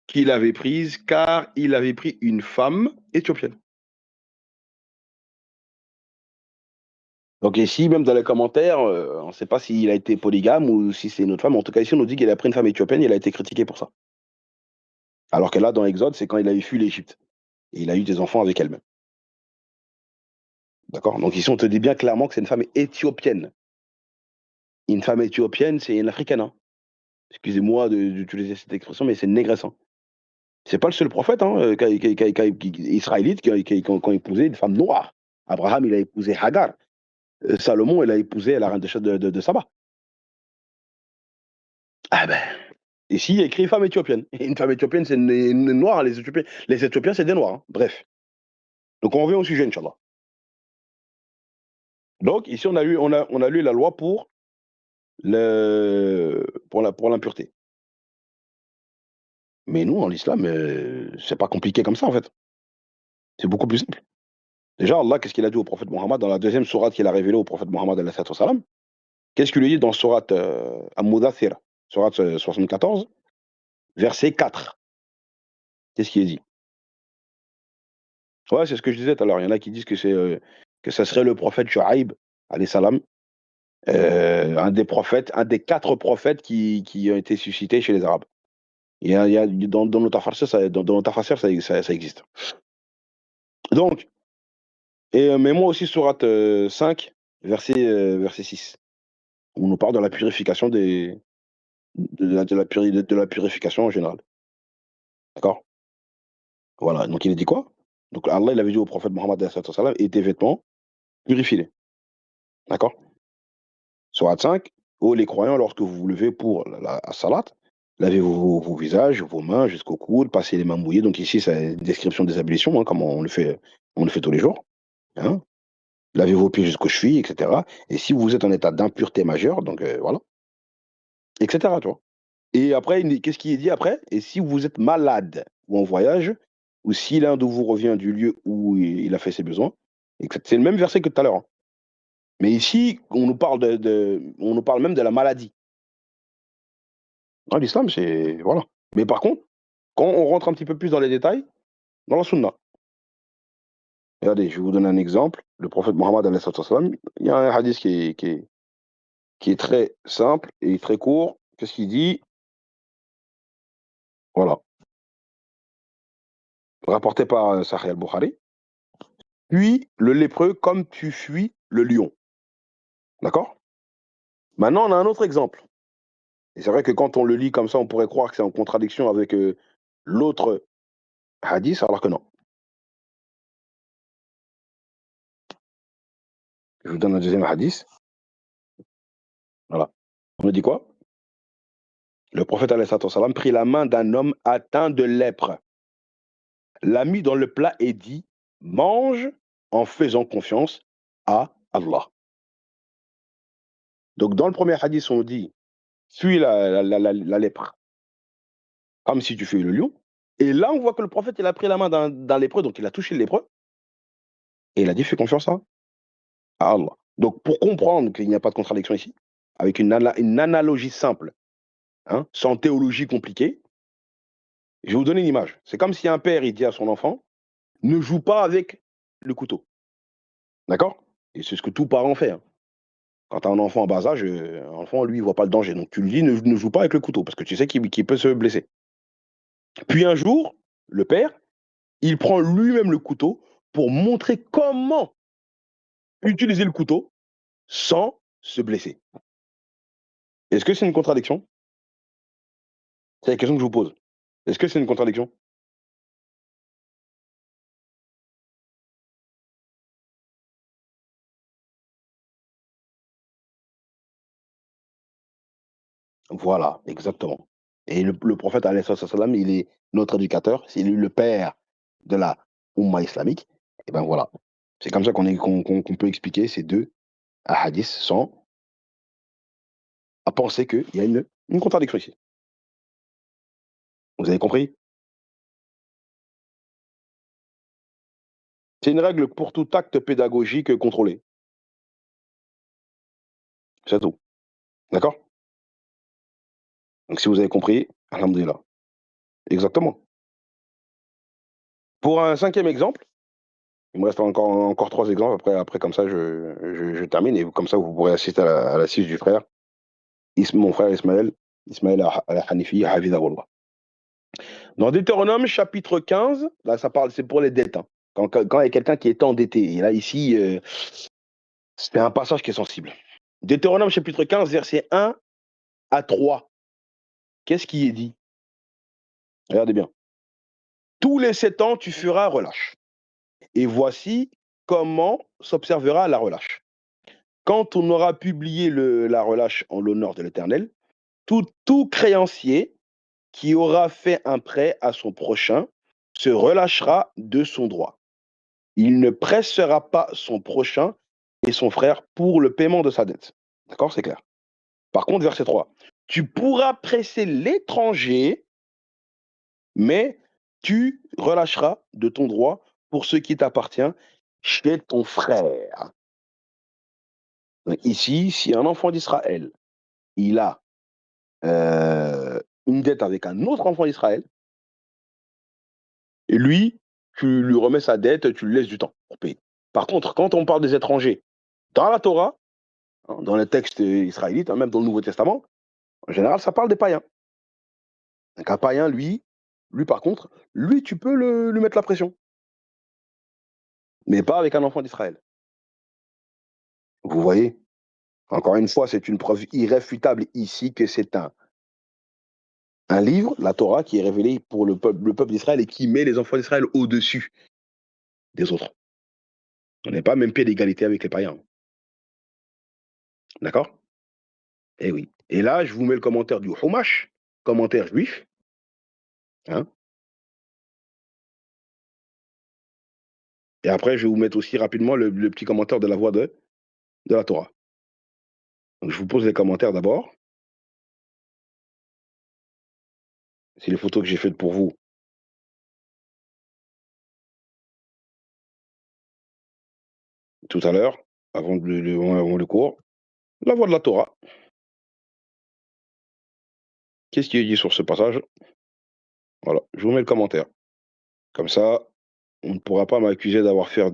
qu'il avait prise, car il avait pris une femme éthiopienne. Donc ici, même dans les commentaires, on ne sait pas s'il a été polygame ou si c'est une autre femme. En tout cas, ici, on nous dit qu'il a pris une femme éthiopienne et il a été critiqué pour ça. Alors que là, dans Exode, c'est quand il avait fui l'Égypte. Et il a eu des enfants avec elle-même. D'accord? Donc ici, on te dit bien clairement que c'est une femme éthiopienne. Une femme éthiopienne, c'est une africaine, hein. Excusez-moi d'utiliser cette expression, mais c'est une négresse, hein. C'est pas le seul prophète, hein, israélite qui a épousé une femme noire. Abraham, il a épousé Hagar. Salomon, il a épousé la reine de Saba. Ah ben, ici, il y a écrit femme éthiopienne. Et une femme éthiopienne, c'est une noire. Les Éthiopiens, c'est des noirs, hein. Bref. Donc, on revient au sujet, Inch'Allah. Donc, ici, on a lu la loi pour l'impureté. Mais nous, en l'islam, c'est pas compliqué comme ça, en fait. C'est beaucoup plus simple. Déjà, Allah, qu'est-ce qu'il a dit au prophète Mohammed dans la deuxième sourate qu'il a révélée au prophète Mohammed, alayhi salatu wassalam? Qu'est-ce qu'il lui dit dans sourate Al-Mudaththir, sourate 74, verset 4? Qu'est-ce qu'il dit? Ouais, c'est ce que je disais tout à l'heure. Il y en a qui disent que ça serait le prophète Shuaïb, alayhi salam, un des prophètes, un des 4 prophètes qui ont été suscités chez les Arabes. Dans nos tafassirs, dans nos tafassirs, ça existe. Donc, mais moi aussi, sourate 5, verset 6, où on nous parle de la purification de la purification en général. D'accord? Voilà. Donc il a dit quoi? Donc Allah, il avait dit au prophète Mohammed alayhi salatu wassalam, et tes vêtements, purifie-les. D'accord? Sourate 5, ô les croyants, lorsque vous vous levez pour la salat, lavez vos visages, vos mains jusqu'au coude, passez les mains mouillées. Donc ici, c'est une description des ablutions, hein, comme on le fait tous les jours. Hein. Lavez vos pieds jusqu'aux chevilles, etc. Et si vous êtes en état d'impureté majeure, donc voilà, etc. Tu vois. Et après, qu'est-ce qui est dit après? Et si vous êtes malade ou en voyage, ou si l'un de vous revient du lieu où il a fait ses besoins, c'est le même verset que tout à l'heure, hein. Mais ici, on nous parle même de la maladie. Ah, l'islam, c'est voilà. Mais par contre, quand on rentre un petit peu plus dans les détails, dans la sunna. Regardez, je vais vous donner un exemple. Le prophète Mohammed, alayhi salatu wassalam, il y a un hadith qui est très simple et très court. Qu'est-ce qu'il dit? Voilà. Rapporté par Sahih al-Bukhari. Puis le lépreux comme tu fuis le lion. D'accord? Maintenant, on a un autre exemple. Et c'est vrai que quand on le lit comme ça, on pourrait croire que c'est en contradiction avec l'autre hadith, alors que non. Je vous donne un deuxième hadith. Voilà. On me dit quoi? Le prophète alayhi salatu wassalam prit la main d'un homme atteint de lèpre, l'a mis dans le plat et dit: mange en faisant confiance à Allah. Donc, dans le premier hadith, on dit: fuis la lèpre, comme si tu fuis le lion. Et là, on voit que le prophète, il a pris la main d'un lépreux, donc il a touché le lépreux, et il a dit: fais confiance à Allah. Donc, pour comprendre qu'il n'y a pas de contradiction ici, avec une analogie simple, hein, sans théologie compliquée, je vais vous donner une image. C'est comme si un père, il dit à son enfant: ne joue pas avec le couteau. D'accord? Et c'est ce que tout parent fait, hein. Quand tu as un enfant en bas âge, l'enfant, lui, il voit pas le danger. Donc tu lui dis: «Ne joue pas avec le couteau», parce que tu sais qu'il peut se blesser. Puis un jour, le père, il prend lui-même le couteau pour montrer comment utiliser le couteau sans se blesser. Est-ce que c'est une contradiction? C'est la question que je vous pose. Est-ce que c'est une contradiction? Voilà, exactement. Et le prophète alayhi salam, il est notre éducateur, c'est lui le père de la Oumma islamique. Et ben voilà. C'est comme ça qu'on peut expliquer ces 2 hadiths sans à penser qu'il y a une contradiction ici. Vous avez compris? C'est une règle pour tout acte pédagogique contrôlé. C'est tout. D'accord? Donc si vous avez compris, alhamdoulilah. Exactement. Pour un 5e exemple, il me reste encore 3 exemples, après comme ça je termine et comme ça vous pourrez assister à la sieste du frère, mon frère Ismaël al-Hanifi hafidhahullah. Dans Deutéronome chapitre 15, là ça parle c'est pour les dettes, hein. Quand il y a quelqu'un qui est endetté et là ici, c'est un passage qui est sensible. Deutéronome chapitre 15 versets 1 à 3. Qu'est-ce qui est dit? Regardez bien. Tous les 7 ans tu feras relâche. Et voici comment s'observera la relâche. Quand on aura publié la relâche en l'honneur de l'Éternel, tout créancier qui aura fait un prêt à son prochain se relâchera de son droit. Il ne pressera pas son prochain et son frère pour le paiement de sa dette. D'accord, c'est clair. Par contre, verset 3, tu pourras presser l'étranger, mais tu relâcheras de ton droit pour ce qui t'appartient chez ton frère. Donc ici, si un enfant d'Israël, il a une dette avec un autre enfant d'Israël, et lui, tu lui remets sa dette, tu lui laisses du temps pour payer. Par contre, quand on parle des étrangers, dans la Torah, hein, dans les textes israélites, hein, même dans le Nouveau Testament, en général, ça parle des païens. Donc un païen, lui par contre, lui, tu peux lui mettre la pression, mais pas avec un enfant d'Israël. Vous voyez? Encore une fois, c'est une preuve irréfutable ici que c'est un livre, la Torah, qui est révélé pour le peuple d'Israël et qui met les enfants d'Israël au-dessus des autres. On n'est pas même pied d'égalité avec les païens. D'accord? Eh oui. Et là, je vous mets le commentaire du Chumash, commentaire juif, hein. Et après, je vais vous mettre aussi rapidement le petit commentaire de la voix de la Torah. Donc, je vous pose les commentaires d'abord. C'est les photos que j'ai faites pour vous tout à l'heure, avant le cours. La voix de la Torah. Qu'est-ce qui est dit sur ce passage? Voilà, je vous mets le commentaire. Comme ça, on ne pourra pas m'accuser d'avoir fait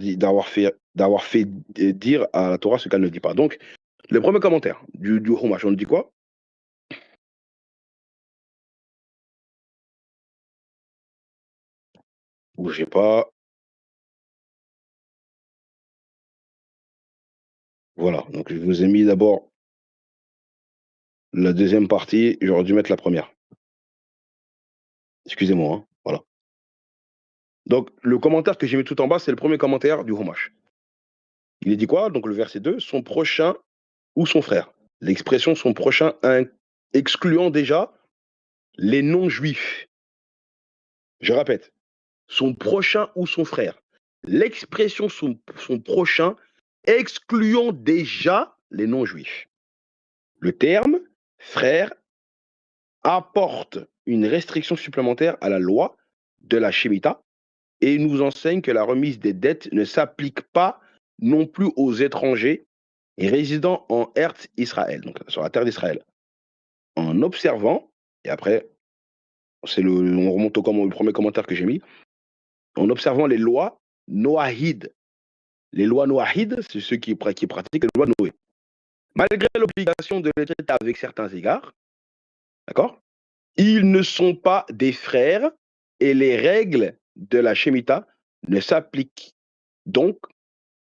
dire à la Torah ce qu'elle ne dit pas. Donc, le premier commentaire du Chumash, on dit quoi? Bougez pas. Voilà, donc je vous ai mis d'abord la deuxième partie, j'aurais dû mettre la première. Excusez-moi, hein, voilà. Donc, le commentaire que j'ai mis tout en bas, c'est le premier commentaire du Chumash. Il est dit quoi? Donc, le verset 2, son prochain ou son frère. L'expression son prochain excluant déjà les non-juifs. Je répète, son prochain ou son frère. L'expression son prochain excluant déjà les non-juifs. Le terme frère apporte une restriction supplémentaire à la loi de la Shemitah et nous enseigne que la remise des dettes ne s'applique pas non plus aux étrangers résidant en Eretz Israël, donc sur la terre d'Israël. En observant, et après, on remonte au premier commentaire que j'ai mis, en observant les lois noahides. Les lois noahides, c'est ceux qui pratiquent les lois de Noé. Malgré l'obligation de les traiter avec certains égards, d'accord, ils ne sont pas des frères et les règles de la Shemitah ne s'appliquent donc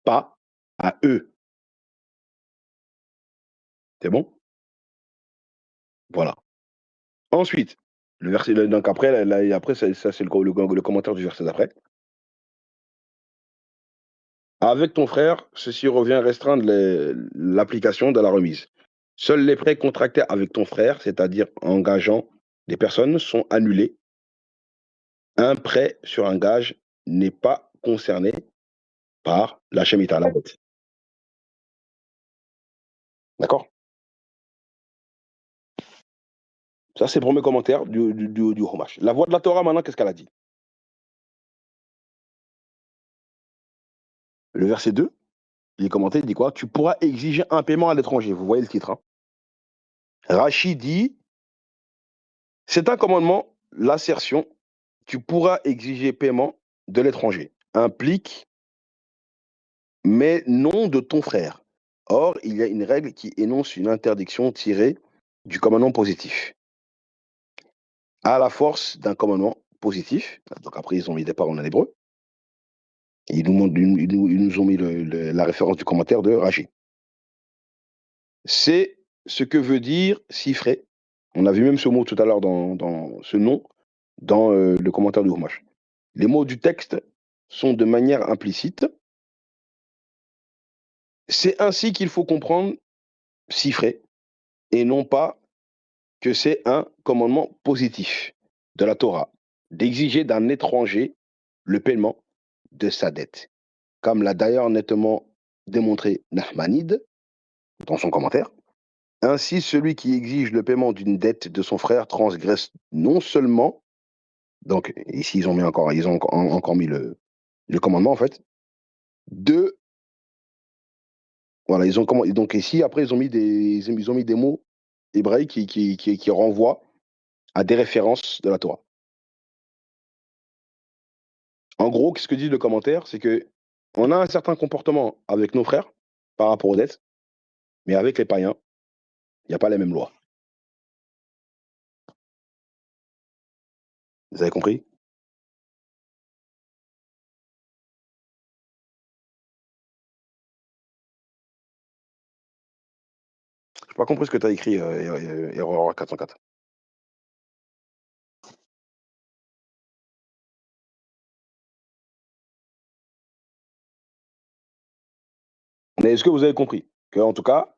pas à eux. C'est bon? Voilà. Ensuite, le verset, donc après, après ça c'est le commentaire du verset d'après. Avec ton frère, ceci revient à restreindre l'application de la remise. Seuls les prêts contractés avec ton frère, c'est-à-dire engageant des personnes, sont annulés. Un prêt sur un gage n'est pas concerné par la Shemitah, la dette. D'accord? Ça, c'est le premier commentaire du Chumash. La voix de la Torah, maintenant, qu'est-ce qu'elle a dit? Le verset 2, il est commenté, il dit quoi? Tu pourras exiger un paiement à l'étranger. Vous voyez le titre, hein? Rachid dit, c'est un commandement, l'assertion, tu pourras exiger paiement de l'étranger, implique, mais non de ton frère. Or, il y a une règle qui énonce une interdiction tirée du commandement positif. À la force d'un commandement positif, donc après ils ont mis des paroles en hébreu, et ils nous ont mis la référence du commentaire de Rachid. C'est ce que veut dire cifrer. On a vu même ce mot tout à l'heure dans ce nom, dans le commentaire du Chumash. Les mots du texte sont de manière implicite. C'est ainsi qu'il faut comprendre cifrer, et non pas que c'est un commandement positif de la Torah, d'exiger d'un étranger le paiement de sa dette. Comme l'a d'ailleurs nettement démontré Nahmanide dans son commentaire. Ainsi, celui qui exige le paiement d'une dette de son frère transgresse non seulement, donc ici ils ont encore mis le commandement en fait, de, voilà, donc ici après ils ont mis des mots hébraïques qui renvoient à des références de la Torah. En gros, ce que dit le commentaire, c'est que on a un certain comportement avec nos frères par rapport aux dettes, mais avec les païens, il n'y a pas les mêmes lois. Vous avez compris? J'ai pas compris ce que tu as écrit, erreur 404. Mais est-ce que vous avez compris que en tout cas,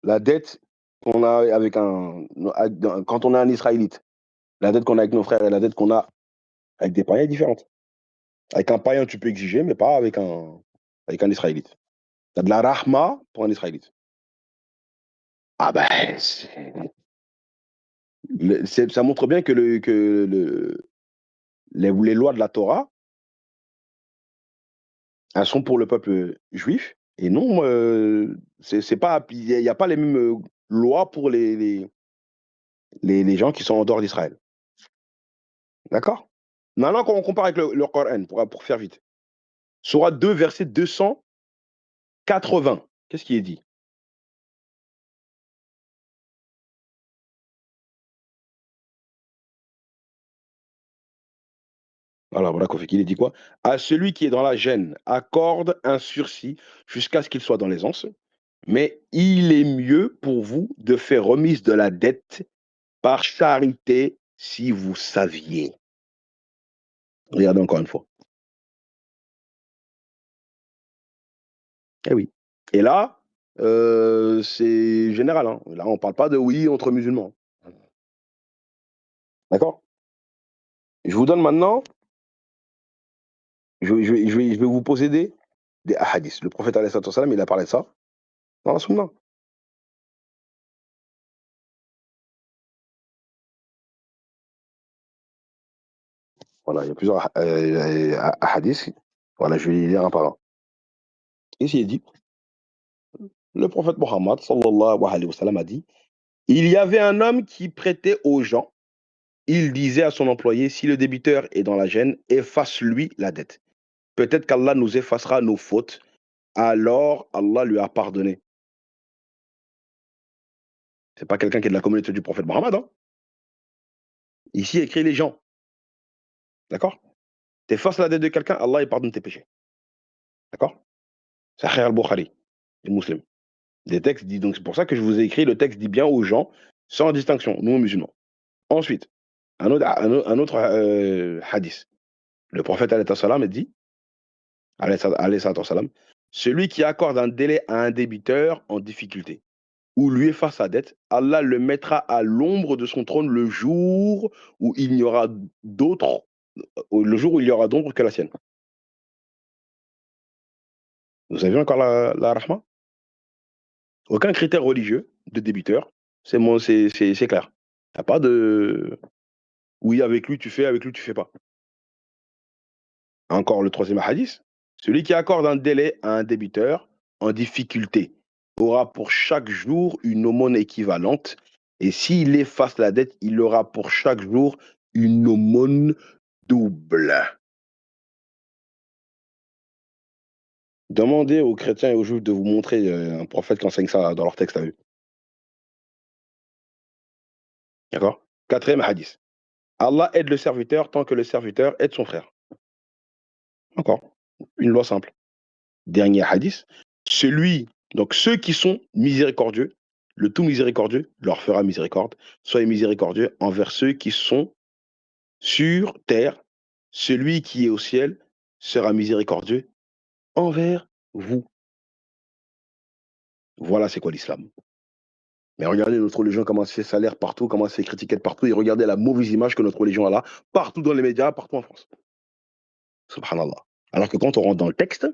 la dette qu'on a avec quand on est un Israélite, la dette qu'on a avec nos frères et la dette qu'on a avec des païens est différente. Avec un païen, tu peux exiger, mais pas avec un Israélite. Tu as de la rahma pour un Israélite. Ah ben, ça montre bien que les lois de la Torah, elles sont pour le peuple juif et non, c'est pas, il y a pas les mêmes lois pour les gens qui sont en dehors d'Israël. D'accord? Maintenant, quand on compare avec le Coran, pour faire vite, Sourate 2, verset 280, qu'est-ce qui est dit? Voilà, voilà, il est dit quoi? À celui qui est dans la gêne, accorde un sursis jusqu'à ce qu'il soit dans l'aisance, mais il est mieux pour vous de faire remise de la dette par charité si vous saviez. Regardez encore une fois. Eh oui. Et là, c'est général, hein. Là, on parle pas de oui entre musulmans. D'accord? Je vous donne maintenant, je vais vous poser des hadiths. Le prophète alayhi salatu wassalam, il a parlé de ça dans la sunna. Voilà, il y a plusieurs hadiths. Voilà, je vais les lire un par un. Ici, il dit, le prophète Mohammed sallallahu alayhi wa sallam a dit, il y avait un homme qui prêtait aux gens. Il disait à son employé, si le débiteur est dans la gêne, efface-lui la dette. Peut-être qu'Allah nous effacera nos fautes. Alors Allah lui a pardonné. C'est pas quelqu'un qui est de la communauté du prophète Mohammed, hein. Ici, écrit les gens. D'accord? T'effaces la dette de quelqu'un, Allah il pardonne tes péchés. D'accord? C'est Sahih al-Bukhari, les musulmans. Des textes disent donc c'est pour ça que je vous ai écrit le texte dit bien aux gens sans distinction, nous musulmans. Ensuite, un autre hadith. Le prophète alayhi salam dit alayhi salam, celui qui accorde un délai à un débiteur en difficulté. ou lui efface sa dette, Allah le mettra à l'ombre de son trône le jour où il n'y aura d'autre le jour où il y aura d'ombre que la sienne. Vous avez vu encore la rahma? Aucun critère religieux de débiteur, c'est clair. Il y a pas de oui, avec lui tu fais, avec lui tu fais pas. Encore le troisième hadith, celui qui accorde un délai à un débiteur en difficulté aura pour chaque jour une aumône équivalente et s'il efface la dette, il aura pour chaque jour une aumône double. Demandez aux chrétiens et aux juifs de vous montrer, un prophète qui enseigne ça dans leur texte à eux. D'accord? Quatrième hadith. Allah aide le serviteur tant que le serviteur aide son frère. Encore, une loi simple. Dernier hadith, celui donc ceux qui sont miséricordieux, le tout miséricordieux leur fera miséricorde. Soyez miséricordieux envers ceux qui sont sur terre. Celui qui est au ciel sera miséricordieux envers vous. Voilà c'est quoi l'islam. Mais regardez notre religion comment elle se fait salaire partout, comment elle se fait critiquer de partout et regardez la mauvaise image que notre religion a là, partout dans les médias, partout en France. Subhanallah. Alors que quand on rentre dans le texte,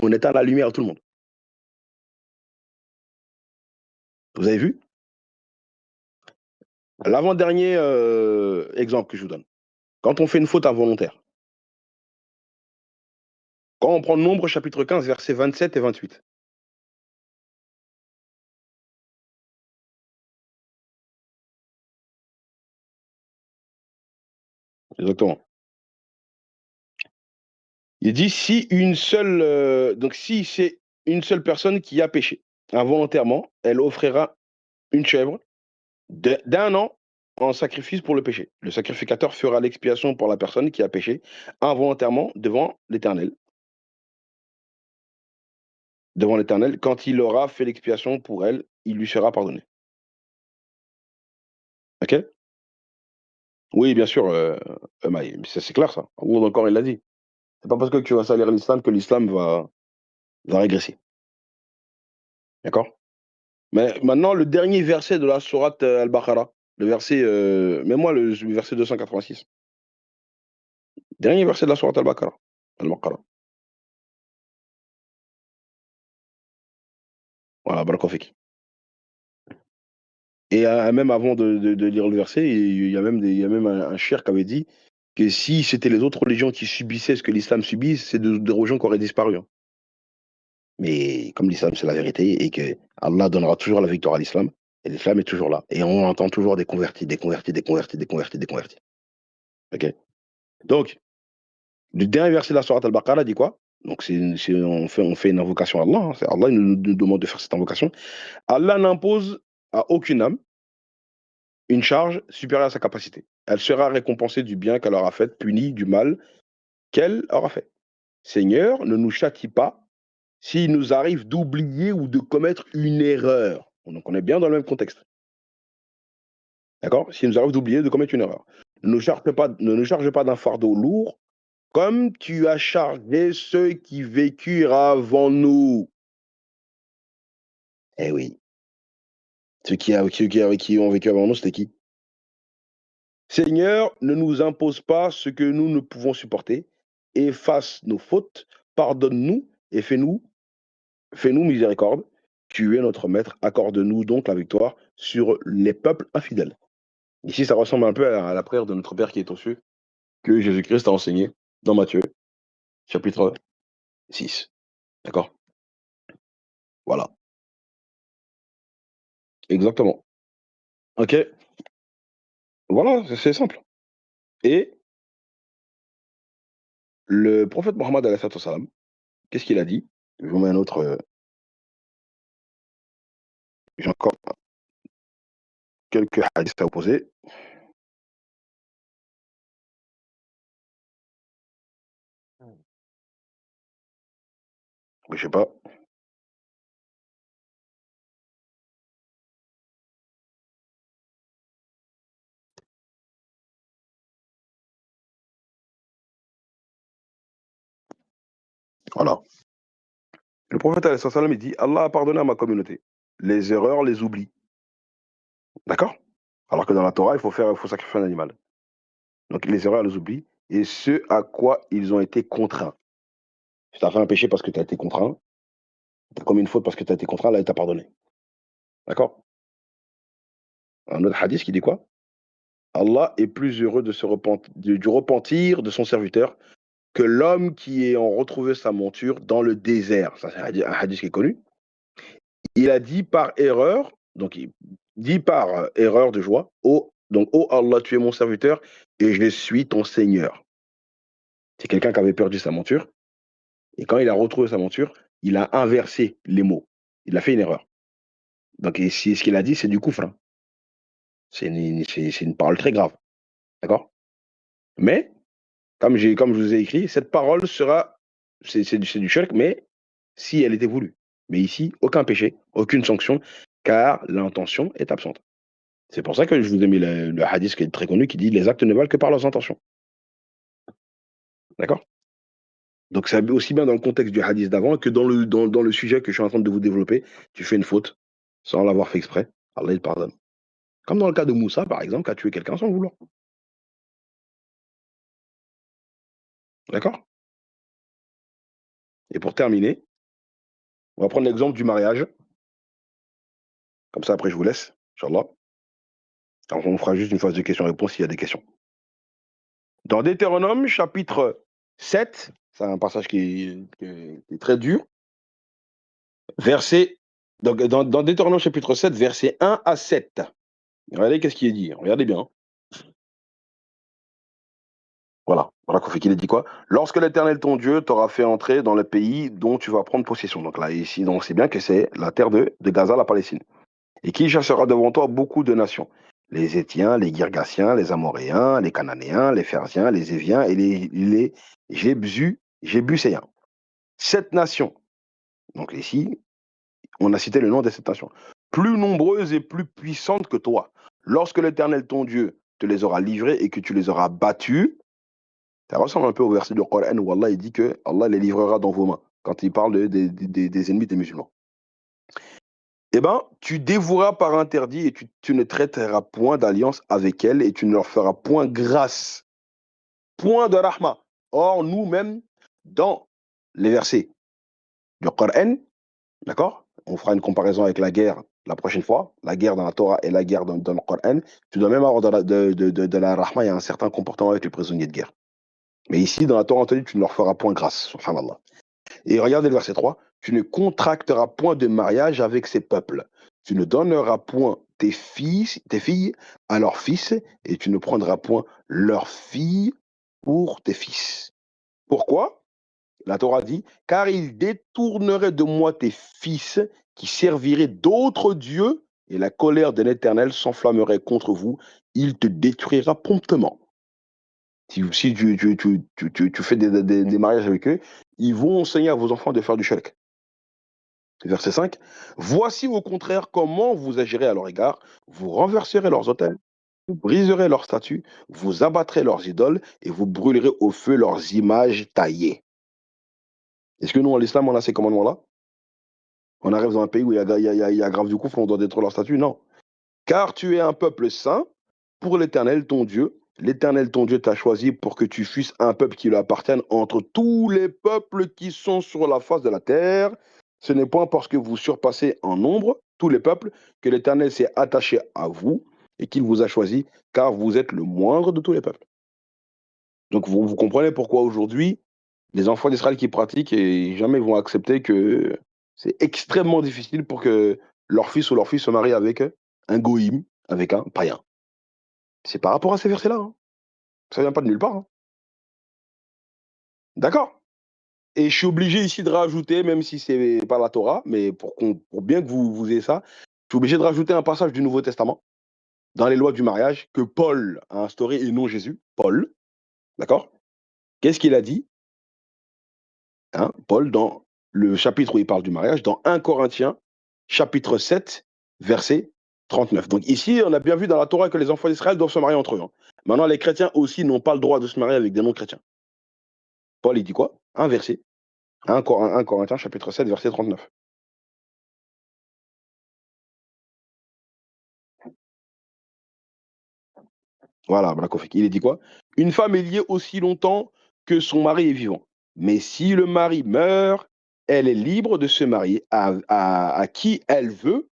on éteint la lumière à tout le monde. Vous avez vu? L'avant-dernier, exemple que je vous donne. Quand on fait une faute involontaire, quand on prend Nombre chapitre 15 versets 27 et 28. Exactement. Il dit si une seule, donc si c'est une seule personne qui a péché involontairement, elle offrira une chèvre d'un an en sacrifice pour le péché. Le sacrificateur fera l'expiation pour la personne qui a péché involontairement devant l'Éternel. Quand il aura fait l'expiation pour elle, il lui sera pardonné. OK? Oui, bien sûr, Maï, c'est clair ça. Allah encore il l'a dit. C'est pas parce que tu vas salir l'islam que l'islam va régresser. D'accord? Mais maintenant, le dernier verset de la sourate Al-Baqarah, le verset, mets-moi le verset 286. Dernier verset de la sourate Al-Baqarah. Al-Baqarah. Voilà, barakallahu fik. Et même avant de lire le verset, il y a même un cheikh qui avait dit que si c'était les autres religions qui subissaient ce que l'islam subit, c'est des religions qui auraient disparu, hein. Mais comme l'islam, c'est la vérité et que Allah donnera toujours la victoire à l'islam, et l'islam est toujours là. Et on entend toujours des convertis, des convertis, des convertis, des convertis, des convertis. OK? Donc, le dernier verset de la sourate Al-Baqarah dit quoi? Donc, on fait une invocation à Allah, hein. C'est Allah il nous demande de faire cette invocation. Allah n'impose à aucune âme une charge supérieure à sa capacité. Elle sera récompensée du bien qu'elle aura fait, punie du mal qu'elle aura fait. Seigneur, ne nous châtie pas s'il nous arrive d'oublier ou de commettre une erreur. Donc, on est bien dans le même contexte. D'accord? S'il nous arrive d'oublier, de commettre une erreur. Ne nous charge pas d'un fardeau lourd, comme tu as chargé ceux qui vécurent avant nous. Eh oui, ceux qui ont vécu avant nous, c'était qui? Seigneur, ne nous impose pas ce que nous ne pouvons supporter. Efface nos fautes, pardonne-nous et fais-nous miséricorde. Tu es notre maître, accorde-nous donc la victoire sur les peuples infidèles. Ici, ça ressemble un peu à la prière de notre Père qui est aux cieux, que Jésus-Christ a enseigné dans Matthieu, chapitre 6. D'accord? Voilà, exactement. OK, voilà, c'est simple. Et le prophète Mohammed alayhi salatu wassalam, qu'est-ce qu'il a dit? Je vous mets un autre, j'ai encore quelques hadiths à opposer. Je sais pas. Voilà. Le prophète alayhi salatu wassalam, il dit: «Allah a pardonné à ma communauté. les erreurs, les oublis. D'accord? Alors que dans la Torah, il faut sacrifier un animal. Donc les erreurs, les oublis, et ce à quoi ils ont été contraints. Si tu as fait un péché parce que tu as été contraint, tu as commis une faute parce que tu as été contraint, là, il t'a pardonné. D'accord? Un autre hadith qui dit quoi? Allah est plus heureux de du repentir de son serviteur que l'homme qui ayant retrouvé sa monture dans le désert. Ça, c'est un hadith qui est connu. Il a dit par erreur, donc il dit par erreur de joie, oh Allah, tu es mon serviteur et je suis ton Seigneur. C'est quelqu'un qui avait perdu sa monture et quand il a retrouvé sa monture, il a inversé les mots. Il a fait une erreur. Donc ce qu'il a dit, c'est du kufr, hein. C'est une parole très grave. D'accord? Mais comme je vous ai écrit, cette parole sera c'est du shirk, mais si elle était voulue. Mais ici, aucun péché, aucune sanction, car l'intention est absente. C'est pour ça que je vous ai mis le hadith qui est très connu qui dit: «Les actes ne valent que par leurs intentions». D'accord? Donc c'est aussi bien dans le contexte du hadith d'avant que dans le sujet que je suis en train de vous développer. Tu fais une faute sans l'avoir fait exprès, Allah il pardonne. Comme dans le cas de Moussa, par exemple, qui a tué quelqu'un sans le vouloir. D'accord? Et pour terminer, on va prendre l'exemple du mariage. Comme ça, après, je vous laisse, Inch'Allah. Alors, on fera juste une phase de questions-réponses s'il y a des questions. Dans Deutéronome, chapitre 7, c'est un passage qui est très dur, verset, donc dans Deutéronome, chapitre 7, verset 1 à 7. Regardez qu'est-ce qui est dit. Regardez bien, hein. Voilà. Voilà qu'on fait qu'il est dit quoi? Lorsque l'Éternel ton Dieu t'aura fait entrer dans le pays dont tu vas prendre possession. Donc là, ici, donc c'est bien que c'est la terre de Gaza, la Palestine. Et qui chassera devant toi beaucoup de nations. Les Étiens, les Girgasiens, les Amoréens, les Cananéens, les Phersiens, les Éviens et les Jébuséens. 7 nations. Donc ici, on a cité le nom de cette nation. Plus nombreuses et plus puissantes que toi. Lorsque l'Éternel ton Dieu te les aura livrées et que tu les auras battues, ça ressemble un peu au verset du Coran où Allah il dit que Allah les livrera dans vos mains quand il parle des ennemis des musulmans. Eh ben, tu dévoueras par interdit et tu ne traiteras point d'alliance avec elles et tu ne leur feras point grâce, point de rahma. Or, nous-mêmes, dans les versets du Coran, d'accord? On fera une comparaison avec la guerre la prochaine fois, la guerre dans la Torah et la guerre dans le Coran. Tu dois même avoir de la rahma, il y a un certain comportement avec les prisonniers de guerre. Mais ici, dans la Torah, on te dit, tu ne leur feras point grâce, subhanallah. Et regardez le verset 3. Tu ne contracteras point de mariage avec ces peuples. Tu ne donneras point tes filles à leurs fils et tu ne prendras point leurs filles pour tes fils. Pourquoi? La Torah dit, car ils détourneraient de moi tes fils qui serviraient d'autres dieux et la colère de l'Éternel s'enflammerait contre vous. Il te détruira promptement. Si tu fais des mariages avec eux, ils vont enseigner à vos enfants de faire du shirk. Verset 5. Voici au contraire comment vous agirez à leur égard. Vous renverserez leurs autels, vous briserez leurs statues, vous abattrez leurs idoles et vous brûlerez au feu leurs images taillées. Est-ce que nous, en l'islam, on a ces commandements-là? On arrive dans un pays où il y a grave du coup, on doit détruire leurs statues? Non. Car tu es un peuple saint pour l'Éternel, ton Dieu. L'Éternel, ton Dieu, t'a choisi pour que tu fusses un peuple qui lui appartienne entre tous les peuples qui sont sur la face de la terre. Ce n'est point parce que vous surpassez en nombre tous les peuples que l'Éternel s'est attaché à vous et qu'il vous a choisi, car vous êtes le moindre de tous les peuples. Donc vous comprenez pourquoi aujourd'hui, les enfants d'Israël qui pratiquent et jamais vont accepter que c'est extrêmement difficile pour que leur fils ou leur fille se marie avec un goïm, avec un païen. C'est par rapport à ces versets-là, hein. Ça vient pas de nulle part, hein. D'accord? Et je suis obligé ici de rajouter, même si c'est pas la Torah, mais pour bien que vous ayez ça, je suis obligé de rajouter un passage du Nouveau Testament, dans les lois du mariage, que Paul a instauré et non Jésus. Paul, d'accord? Qu'est-ce qu'il a dit, hein, Paul, dans le chapitre où il parle du mariage, dans 1 Corinthiens, chapitre 7, verset 39. Donc ici, on a bien vu dans la Torah que les enfants d'Israël doivent se marier entre eux, hein. Maintenant, les chrétiens aussi n'ont pas le droit de se marier avec des non-chrétiens. Paul, il dit quoi? Un verset. 1 Corinthiens chapitre 7, verset 39. Voilà, Blakofik. Il est dit quoi? Une femme est liée aussi longtemps que son mari est vivant. Mais si le mari meurt, elle est libre de se marier à qui elle veut.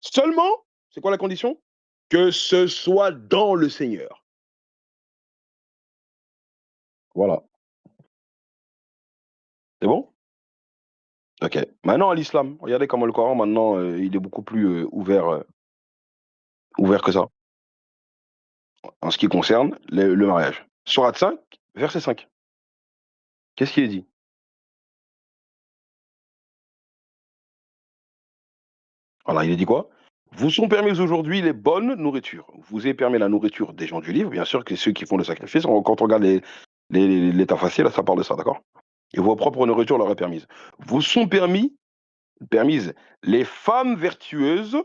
Seulement, c'est quoi la condition? Que ce soit dans le Seigneur. Voilà. C'est bon? OK. Maintenant, à l'islam, regardez comment le Coran maintenant, il est beaucoup plus, ouvert que ça, en ce qui concerne le mariage. Sourate 5, verset 5. Qu'est-ce qu'il est dit? Voilà, il est dit quoi? Vous sont permises aujourd'hui les bonnes nourritures. Vous est permis la nourriture des gens du livre, bien sûr que ceux qui font le sacrifice, quand on regarde l'état facile, là, ça parle de ça, d'accord? Et vos propres nourritures leur est permise. Vous sont permises les femmes vertueuses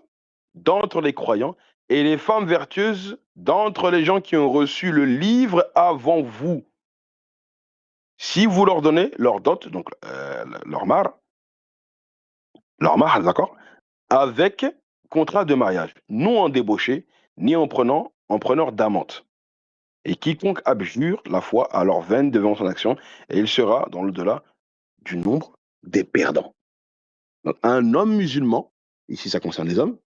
d'entre les croyants et les femmes vertueuses d'entre les gens qui ont reçu le livre avant vous. Si vous leur donnez leur dot, donc leur mar, d'accord, avec contrat de mariage, non en débauché, ni en preneur d'amante. Et quiconque abjure la foi à leur veine devant son action, et il sera dans l'au-delà du nombre des perdants. Donc, un homme musulman, ici ça concerne les hommes,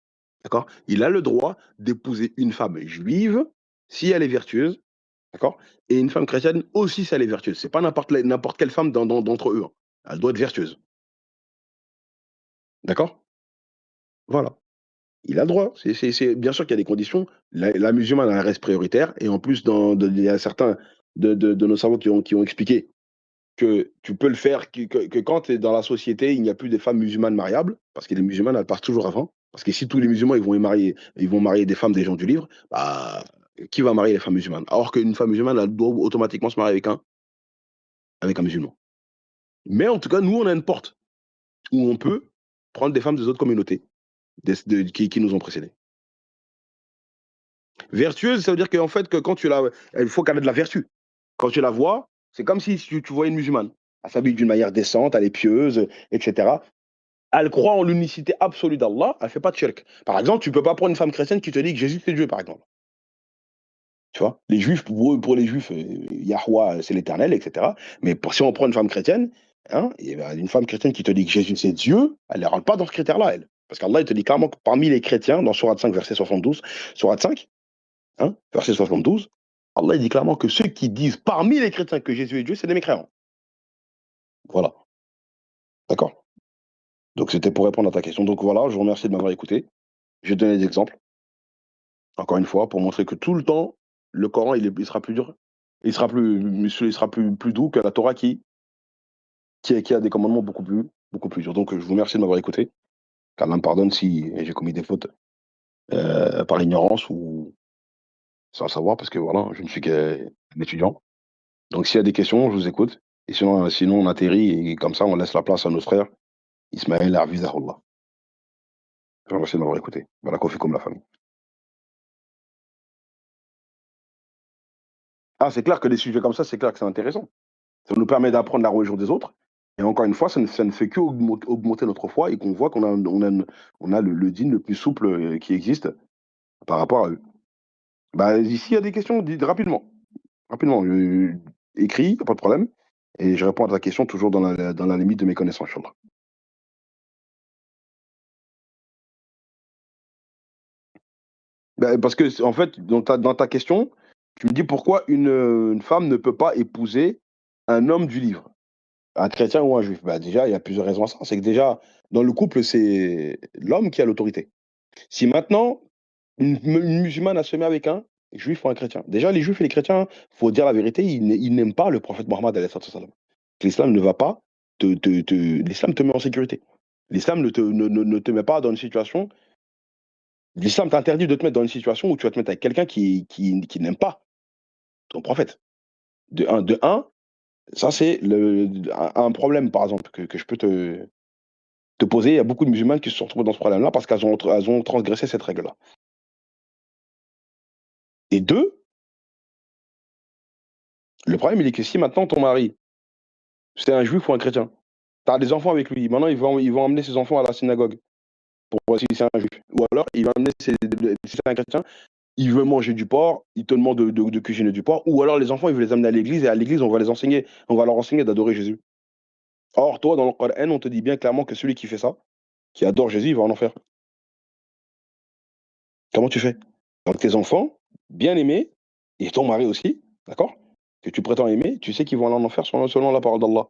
d'accord, il a le droit d'épouser une femme juive si elle est vertueuse, d'accord, et une femme chrétienne aussi si elle est vertueuse. C'est pas n'importe quelle femme d'entre eux, hein. Elle doit être vertueuse, d'accord. Voilà. Il a le droit. Bien sûr qu'il y a des conditions. La musulmane, elle reste prioritaire. Et en plus, il y a certains de nos savants qui ont expliqué que tu peux le faire, que quand tu es dans la société, il n'y a plus de femmes musulmanes mariables, parce que les musulmanes, elles passent toujours avant. Parce que si tous les musulmans ils vont marier des femmes des gens du livre, bah, qui va marier les femmes musulmanes? Alors qu'une femme musulmane, elle doit automatiquement se marier avec un musulman. Mais en tout cas, nous, on a une porte où on peut prendre des femmes des autres communautés qui nous ont précédés. Vertueuse, ça veut dire qu'en fait, que quand tu la il faut qu'elle ait de la vertu. Quand tu la vois, c'est comme si tu vois une musulmane. Elle s'habille d'une manière décente, elle est pieuse, et cetera. Elle croit en l'unicité absolue d'Allah, elle fait pas de shirk. Par exemple, tu peux pas prendre une femme chrétienne qui te dit que Jésus c'est Dieu, par exemple. Tu vois? Les juifs, pour les juifs, Yahweh, c'est l'éternel, et cetera. Mais si on prend une femme chrétienne, hein, et ben, une femme chrétienne qui te dit que Jésus c'est Dieu, elle ne rentre pas dans ce critère-là, elle. Parce qu'Allah, il te dit clairement que parmi les chrétiens, dans Sourate 5, verset 72, Sourate 5, hein, verset 72, Allah il dit clairement que ceux qui disent parmi les chrétiens que Jésus est Dieu, c'est des mécréants. Voilà, d'accord. Donc c'était pour répondre à ta question. Donc voilà, je vous remercie de m'avoir écouté. Je vais donner des exemples, encore une fois, pour montrer que tout le temps, le Coran, il sera plus dur. Il sera plus doux que la Torah qui a des commandements beaucoup plus durs. Donc je vous remercie de m'avoir écouté. Qu'Allah me pardonne si j'ai commis des fautes par ignorance ou sans savoir, parce que voilà, je ne suis qu'un étudiant. Donc s'il y a des questions, je vous écoute. Et sinon on atterrit et comme ça, on laisse la place à notre frère Ismaël Hafizahullah. Je vous remercie de m'avoir écouté. Voilà, qu'on fait comme la famille. Ah, c'est clair que des sujets comme ça, c'est clair que c'est intéressant. Ça nous permet d'apprendre la religion des autres. Et encore une fois, ça ne fait qu'augmenter notre foi et qu'on voit on a le dîn le plus souple qui existe par rapport à eux. Bah, ici, il y a des questions, dites rapidement. Rapidement, écris, pas de problème. Et je réponds à ta question toujours dans la limite de mes connaissances, Inch'Allah. Bah, parce que, en fait, dans ta question, tu me dis pourquoi une femme ne peut pas épouser un homme du livre, un chrétien ou un juif. Bah, déjà, il y a plusieurs raisons à ça. C'est que déjà, dans le couple, c'est l'homme qui a l'autorité. Si maintenant, une musulmane a se met avec un juif ou un chrétien, déjà, les juifs et les chrétiens, faut dire la vérité, ils n'aiment pas le prophète Mohammed. L'islam ne va pas l'islam te met en sécurité. L'islam ne te met pas dans une situation. L'islam t'interdit de te mettre dans une situation où tu vas te mettre avec quelqu'un qui n'aime pas ton prophète. De un, ça c'est un problème, par exemple, que je peux te poser. Il y a beaucoup de musulmanes qui se sont retrouvés dans ce problème-là parce elles ont transgressé cette règle-là. Et deux, le problème, il est que si maintenant ton mari, c'est un juif ou un chrétien, tu as des enfants avec lui, maintenant ils vont emmener ses enfants à la synagogue pour voir si c'est un juif. Ou alors il va emmener si c'est un chrétien, il veut manger du porc, il te demande de cuisiner du porc, ou alors les enfants, il veut les amener à l'église et à l'église, on va leur enseigner d'adorer Jésus. Or, toi, dans le Coran, on te dit bien clairement que celui qui fait ça, qui adore Jésus, il va en enfer. Comment tu fais? Donc tes enfants, bien aimés, et ton mari aussi, d'accord? Que tu prétends aimer, tu sais qu'ils vont aller en enfer selon la parole d'Allah.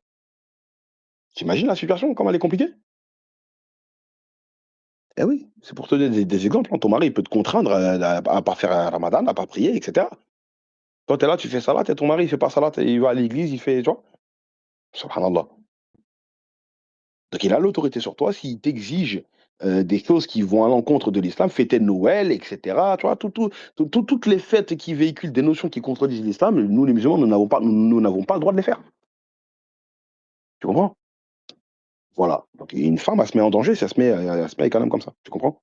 Tu imagines la situation, comment elle est compliquée? Eh oui, c'est pour te donner des exemples, hein. Ton mari, il peut te contraindre, à pas faire un ramadan, à pas prier, et cetera. Toi, tu es là, tu fais salat et ton mari, il fait pas salat et il va à l'église, il fait tu vois? Subhanallah. Donc il a l'autorité sur toi s'il t'exige, des choses qui vont à l'encontre de l'islam, fêter Noël et cetera, tu vois? Toutes les fêtes qui véhiculent des notions qui contredisent l'islam, nous les musulmans, nous n'avons pas le droit de les faire. Tu comprends? Voilà. Donc une femme, elle se met en danger si elle se met avec un homme comme ça. Tu comprends?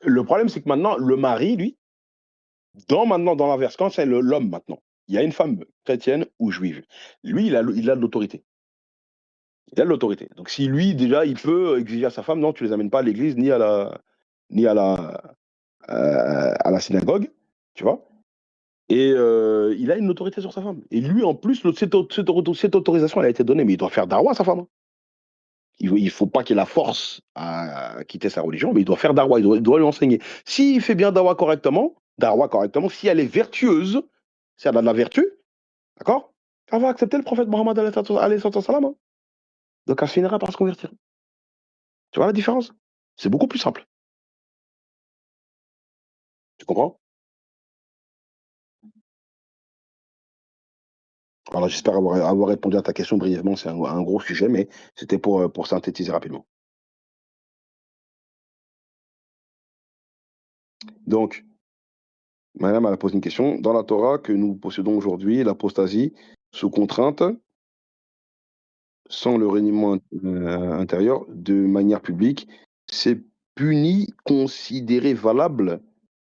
Le problème, c'est que maintenant, le mari, lui, dans l'inverse, quand c'est l'homme maintenant, il y a une femme chrétienne ou juive. Lui, il a de l'autorité. Il a de l'autorité. Donc si lui, déjà, il peut exiger à sa femme: «Non, tu les amènes pas à l'église ni à la synagogue», tu vois? Et il a une autorité sur sa femme. Et lui, en plus, cette autorisation, elle a été donnée, mais il doit faire darwa à sa femme, hein. Il faut pas qu'il la force à quitter sa religion, mais il doit faire darwa, il doit lui enseigner. S'il fait bien darwa correctement, si elle est vertueuse, si elle a de la vertu, d'accord? Elle va accepter le prophète Mohammed alayhi salam, hein. Donc elle finira par se convertir. Tu vois la différence? C'est beaucoup plus simple. Tu comprends? Voilà, j'espère avoir répondu à ta question brièvement. C'est un gros sujet, mais c'était pour synthétiser rapidement. Donc, madame, elle a posé une question. Dans la Torah que nous possédons aujourd'hui, l'apostasie sous contrainte, sans le reniement intérieur, de manière publique, c'est puni, considéré valable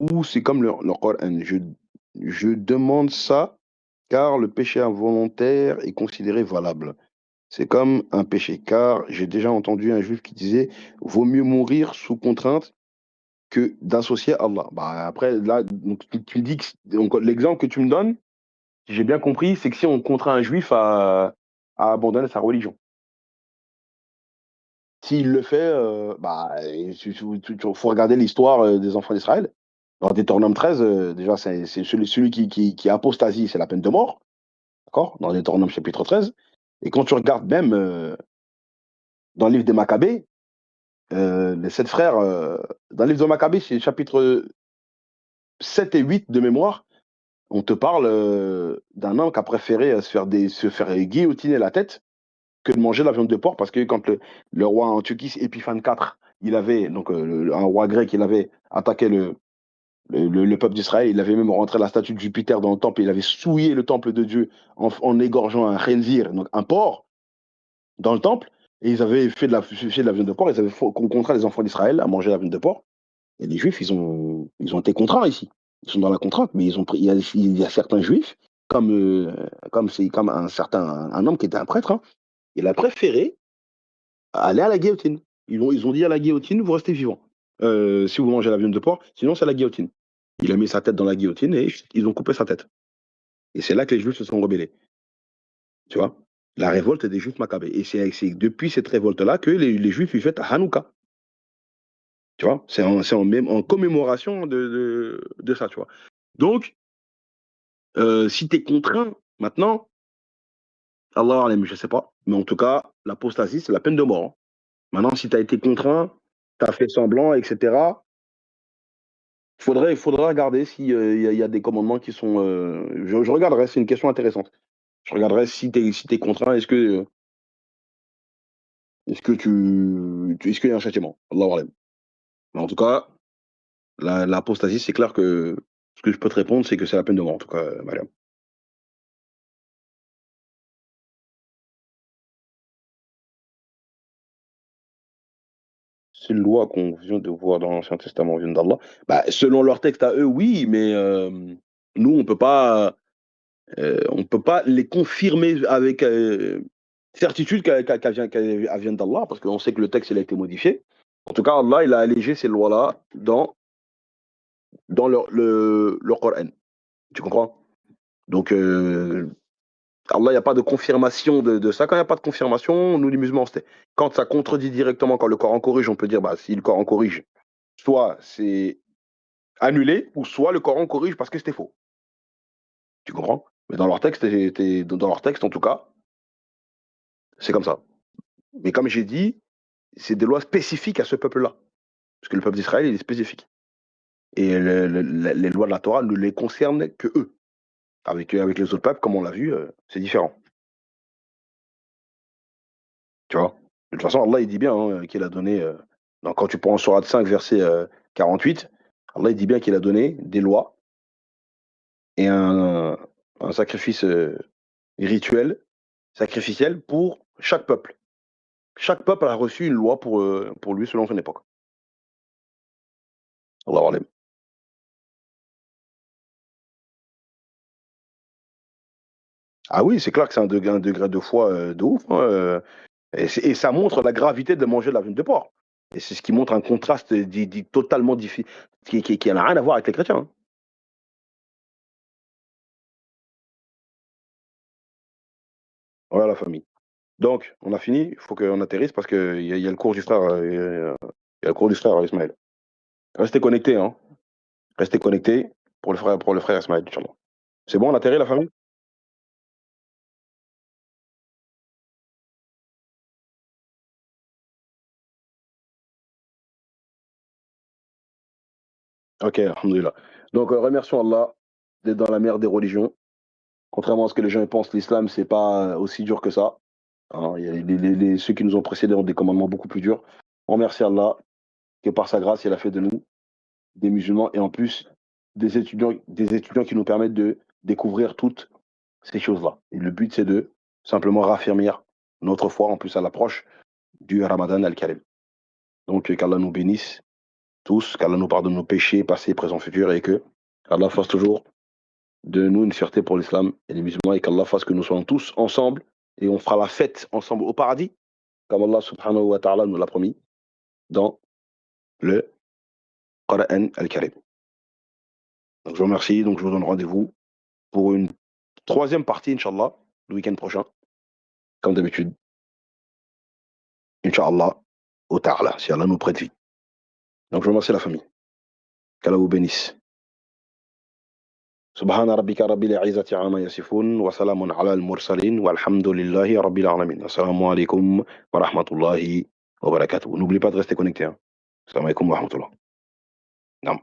ou c'est comme le Coran? Je demande ça car le péché involontaire est considéré valable. C'est comme un péché, car j'ai déjà entendu un juif qui disait: «Vaut mieux mourir sous contrainte que d'associer Allah». Bah, après là, donc tu me dis que donc l'exemple que tu me donnes, si j'ai bien compris, c'est que si on contraint un juif à abandonner sa religion. S'il le fait, bah, il faut regarder l'histoire, des enfants d'Israël. Dans Deutéronome 13, déjà c'est celui qui apostasie, c'est la peine de mort, d'accord? Dans Deutéronome chapitre 13. Et quand tu regardes même, dans le livre des Maccabées, les 7 frères, dans le livre de Maccabée, c'est chapitre 7 et 8 de mémoire, on te parle, d'un homme qui a préféré, se faire guillotiner la tête que de manger la viande de porc parce que quand le roi Antiochis Épiphane IV, il avait donc, un roi grec, il avait attaqué le peuple d'Israël, il avait même rentré la statue de Jupiter dans le temple, il avait souillé le temple de Dieu en égorgeant un khinzir, donc un porc, dans le temple. Et ils avaient fait de la viande de porc, ils avaient contraint les enfants d'Israël à manger la viande de porc. Et les juifs, ils ont été contraints ici. Ils sont dans la contrainte, mais ils ont pris il y a certains juifs, comme un certain un homme qui était un prêtre, hein, il a préféré aller à la guillotine. Ils ont dit à la guillotine: «Vous restez vivant, si vous mangez la viande de porc, sinon c'est la guillotine». Il a mis sa tête dans la guillotine et ils ont coupé sa tête. Et c'est là que les juifs se sont rebellés, tu vois? La révolte des juifs maccabées. Et c'est depuis cette révolte-là que les juifs, ils fêtent Hanouka, tu vois? En commémoration de ça, tu vois? Donc, si tu es contraint maintenant, Allahu a'lam, je sais pas, mais en tout cas, l'apostasie, c'est la peine de mort, hein. Maintenant, si tu as été contraint, tu as fait semblant et cetera, il faudrait regarder si, il y a des commandements qui sont, je regarderai, c'est une question intéressante. Je regarderai si tu es contraint, est-ce que est-ce qu'il y a un châtiment? Allahu a'lam. Mais en tout cas, l'apostasie, c'est clair que ce que je peux te répondre, c'est que c'est la peine de mort, en tout cas, madame. C'est une loi qu'on vient de voir dans l'Ancien Testament vient d'Allah. Bah, selon leur texte à eux, oui, mais nous, on peut pas les confirmer avec, certitude qu'elle vient d'Allah, parce qu'on sait que le texte il a été modifié. En tout cas, Allah, il a allégé ces lois-là dans le Coran. Tu comprends? Donc, Allah, il n'y a pas de confirmation de ça. Quand il n'y a pas de confirmation, nous, les musulmans, quand ça contredit directement, quand le Coran corrige, on peut dire, bah, si le Coran corrige, soit c'est annulé, ou soit le Coran corrige parce que c'était faux. Tu comprends? Mais dans leur texte, dans leur texte, en tout cas, c'est comme ça. Mais comme j'ai dit, c'est des lois spécifiques à ce peuple-là. Parce que le peuple d'Israël, il est spécifique. Et les lois de la Torah ne les concernent que eux. Avec les autres peuples, comme on l'a vu, c'est différent. Tu vois? De toute façon, Allah, il dit bien qu'il a donné, quand tu prends Sourate 5, verset 48, Allah, il dit bien qu'il a donné des lois et un sacrifice rituel, sacrificiel pour chaque peuple. Chaque peuple a reçu une loi pour lui selon son époque. Allahu a'lam. Ah oui, c'est clair que c'est un degré de foi de ouf, hein, et ça montre la gravité de manger de la viande de porc. Et c'est ce qui montre un contraste totalement différent, qui n'a rien à voir avec les chrétiens, hein. Voilà la famille. Donc, on a fini, il faut qu'on atterrisse parce qu'il y a le cours du frère, il y a le cours du frère Ismaël. Restez connectés, hein. Restez connectés pour le frère Ismaël, Inch'Allah. C'est bon, on atterrit la famille? Ok, alhamdoulilah. Donc, remercions Allah d'être dans la meilleure des religions. Contrairement à ce que les gens pensent, l'islam, c'est pas aussi dur que ça, hein. Il y a ceux qui nous ont précédés ont des commandements beaucoup plus durs. On remercie Allah que par sa grâce, il a fait de nous des musulmans et en plus des étudiants qui nous permettent de découvrir toutes ces choses-là. Et le but, c'est de simplement raffermir notre foi, en plus à l'approche du Ramadan al-Karim. Donc, qu'Allah nous bénisse tous, qu'Allah nous pardonne nos péchés, passés, présents, futurs, et que Allah fasse toujours de nous une fierté pour l'islam et les musulmans, et qu'Allah fasse que nous soyons tous ensemble, et on fera la fête ensemble au paradis, comme Allah subhanahu wa ta'ala nous l'a promis, dans le Coran al-Karim. Donc, je vous remercie, donc je vous donne rendez-vous pour une troisième partie, Inch'Allah, le week-end prochain, comme d'habitude, Inch'Allah, au Ta'ala, si Allah nous prête vie. Donc, je remercie la famille. Qu'Allah vous bénisse. سبحان ربك رب العزة عما يصفون وسلام على المرسلين والحمد لله رب العالمين. السلام عليكم ورحمة الله وبركاته. N'oubliez pas de rester connecté, hein. Salam alaikum wa rahmatullah. Naam.